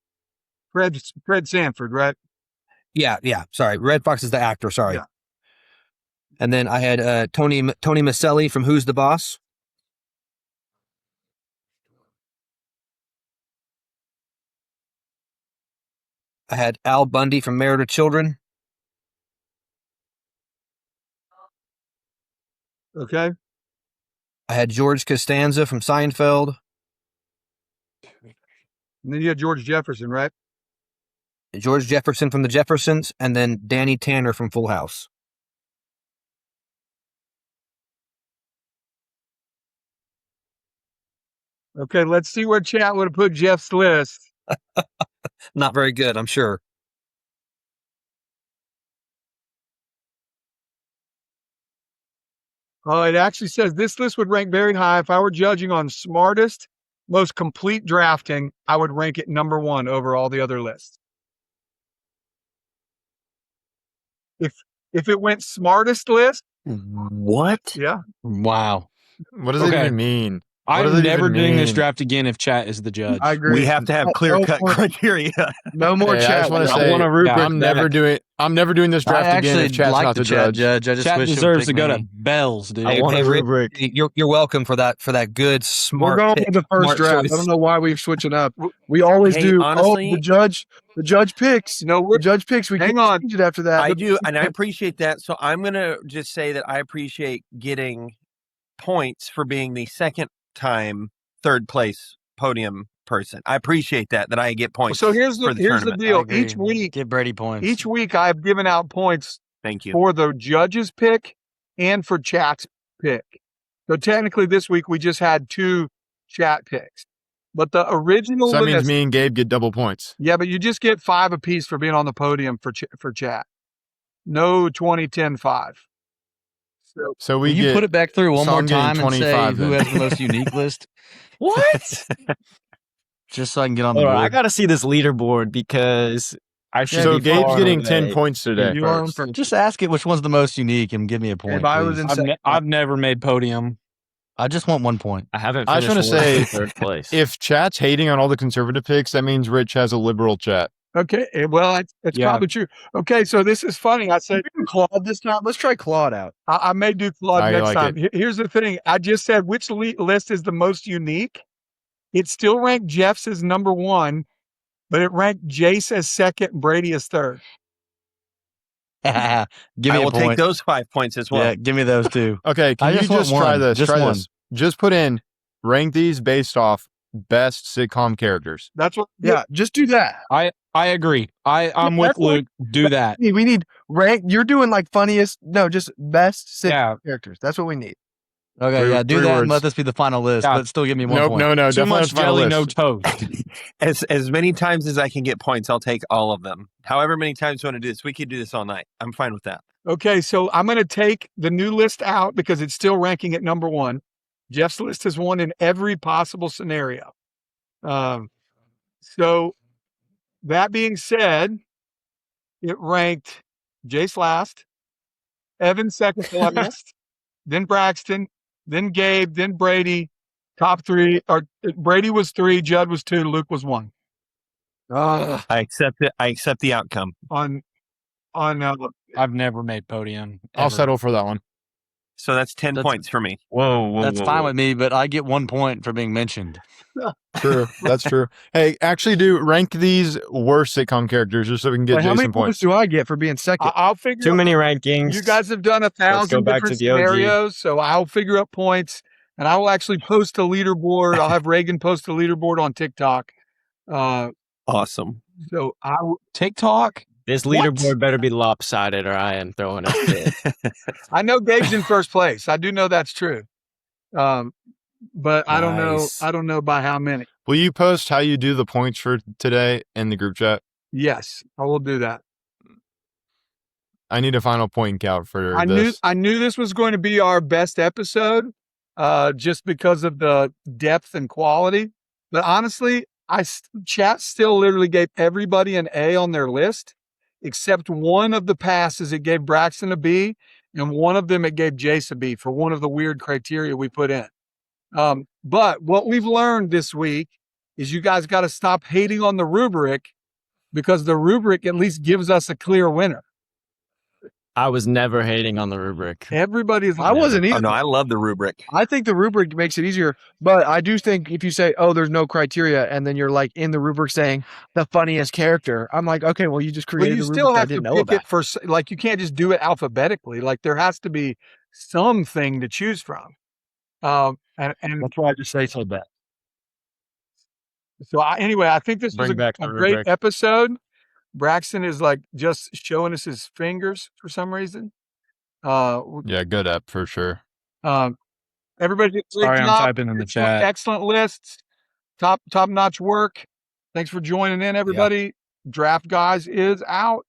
Fred Sanford, right? Yeah. Sorry, Red Fox is the actor. Sorry. Yeah. And then I had Tony Maselli from Who's the Boss. I had Al Bundy from Married with Children. Okay. I had George Costanza from Seinfeld. And then you had George Jefferson, right? George Jefferson from The Jeffersons, and then Danny Tanner from Full House. Okay, let's see where chat would have put Jeff's list. Not very good, I'm sure. Oh, it actually says this list would rank very high. If I were judging on smartest, most complete drafting, I would rank it number 1 over all the other lists. If it went smartest list, What? yeah. Wow. What does it Okay. even mean? I'm never doing this mean? draft again if chat is the judge. I agree. We have to have clear-cut criteria. No more Hey, I chat. just want to I say, want a rubric I'm never doing this I draft again actually if chat's like not the the chat judge. I just Chat wish it would deserves to pick go to me. Bells, dude. I want a Rick, rubric. You're welcome for that good We're smart. going pick, with the first smart draft. choice. I don't know why we're switching up. We always Hey, do. honestly- the judge picks. No, The judge picks. We hang can't on. change it after that. I do, and I appreciate that. So I'm going to just say that I appreciate getting points for being the second time third place podium person. I appreciate that I get points. So here's for the tournament. deal. I agree. Each week, Give Brady points. Each week I've given out points Thank you. for the judge's pick and for chat's pick. So technically this week we just had 2 chat picks. But the original So that list, means me and Gabe get double points. yeah, but you just get 5 apiece for being on the podium for chat. No 20, 10, 5. So we Will you get, put it back through one so more I'm getting time and say 25 who then. has the most unique list? What? Just so I can get on the Hold on, I board. gotta see this leaderboard because I should So be Gabe's far getting away. 10 points today. You are on First. first. Just ask it which one's the most unique and give me a point. If I was please. in I've, second, I've never made podium. I just want 1 point. I haven't I just finished wanna working say, in third place. If chat's hating on all the conservative picks, that means Rich has a liberal chat. Okay, well, that's Yeah. probably true. Okay, so this is funny. I said Claude this time. Let's try Claude out. I may do Claude I next like time. Here's the thing. I just said which list is the most unique. It still ranked Jeff's as number 1, but it ranked Jace as second and Brady as third. Give me I a will point. take those 5 points as well. Yeah, give me those too. Okay, can I you just want just try one. this? Just Try one. this. Just put in rank these based off best sitcom characters. That's what. Yeah, just do that. I agree. I'm Yeah, with that's what- Luke. Do that. We need rank. You're doing like funniest. No, just best sitcom Yeah. characters. That's what we need. Okay, Three- yeah, do three that and words. let this be the final list, Yeah. but still give me 1 Nope, point. no, Too definitely much not the final jelly, no list. toast. As many times as I can get points, I'll take all of them. However many times you want to do this, we could do this all night. I'm fine with that. Okay, so I'm going to take the new list out because it's still ranking at number 1. Jeff's list has won in every possible scenario. So that being said, it ranked Jace last, Evan second to last, then Braxton, then Gabe, then Brady, top 3. Or Brady was 3, Judd was 2, Luke was 1. I accept it. I accept the outcome. On I've never made podium. I'll ever. settle for that one. So that's 10 That's- points for me. Whoa, That's fine with me, but I get 1 point for being mentioned. True, that's true. Hey, actually, do rank these worst sitcom characters just so we can get Wait, how many Jason points points. do I get for being second? I'll figure Too out- many rankings. You guys have done 1,000 back different to the OG. scenarios, so I'll figure up points and I will actually post a leaderboard. I'll have Reagan post a leaderboard on TikTok. Awesome. So TikTok. This What? leaderboard better be lopsided, or I am throwing a fit. I know Gabe's in first place. I do know that's true. But I don't know. Nice. I don't know by how many. Will you post how you do the points for today in the group chat? Yes, I will do that. I need a final point count for I this. knew this was going to be our best episode, just because of the depth and quality. But honestly, Chat still literally gave everybody an A on their list, except one of the passes it gave Braxton a B, and one of them it gave Jace a B for one of the weird criteria we put in. But what we've learned this week is you guys got to stop hating on the rubric, because the rubric at least gives us a clear winner. I was never hating on the rubric. Everybody's. I wasn't either. Oh no, I love the rubric. I think the rubric makes it easier, but I do think if you say, "Oh, there's no criteria," and then you're like in the rubric saying the funniest character, I'm like, okay, well, you just Well, created you the still rubric I have to didn't know pick about. it for, like, you can't just do it alphabetically. Like, there has to be something to choose from. And That's why I just say so bad. so anyway, I think this was Bring back a the great rubric. episode. Braxton is like just showing us his fingers for some reason. Yeah, good app for sure. Everybody did a great Sorry, I'm job. typing in the chat. Excellent lists. Top notch work. Thanks for joining in, everybody. Draft Guys is out.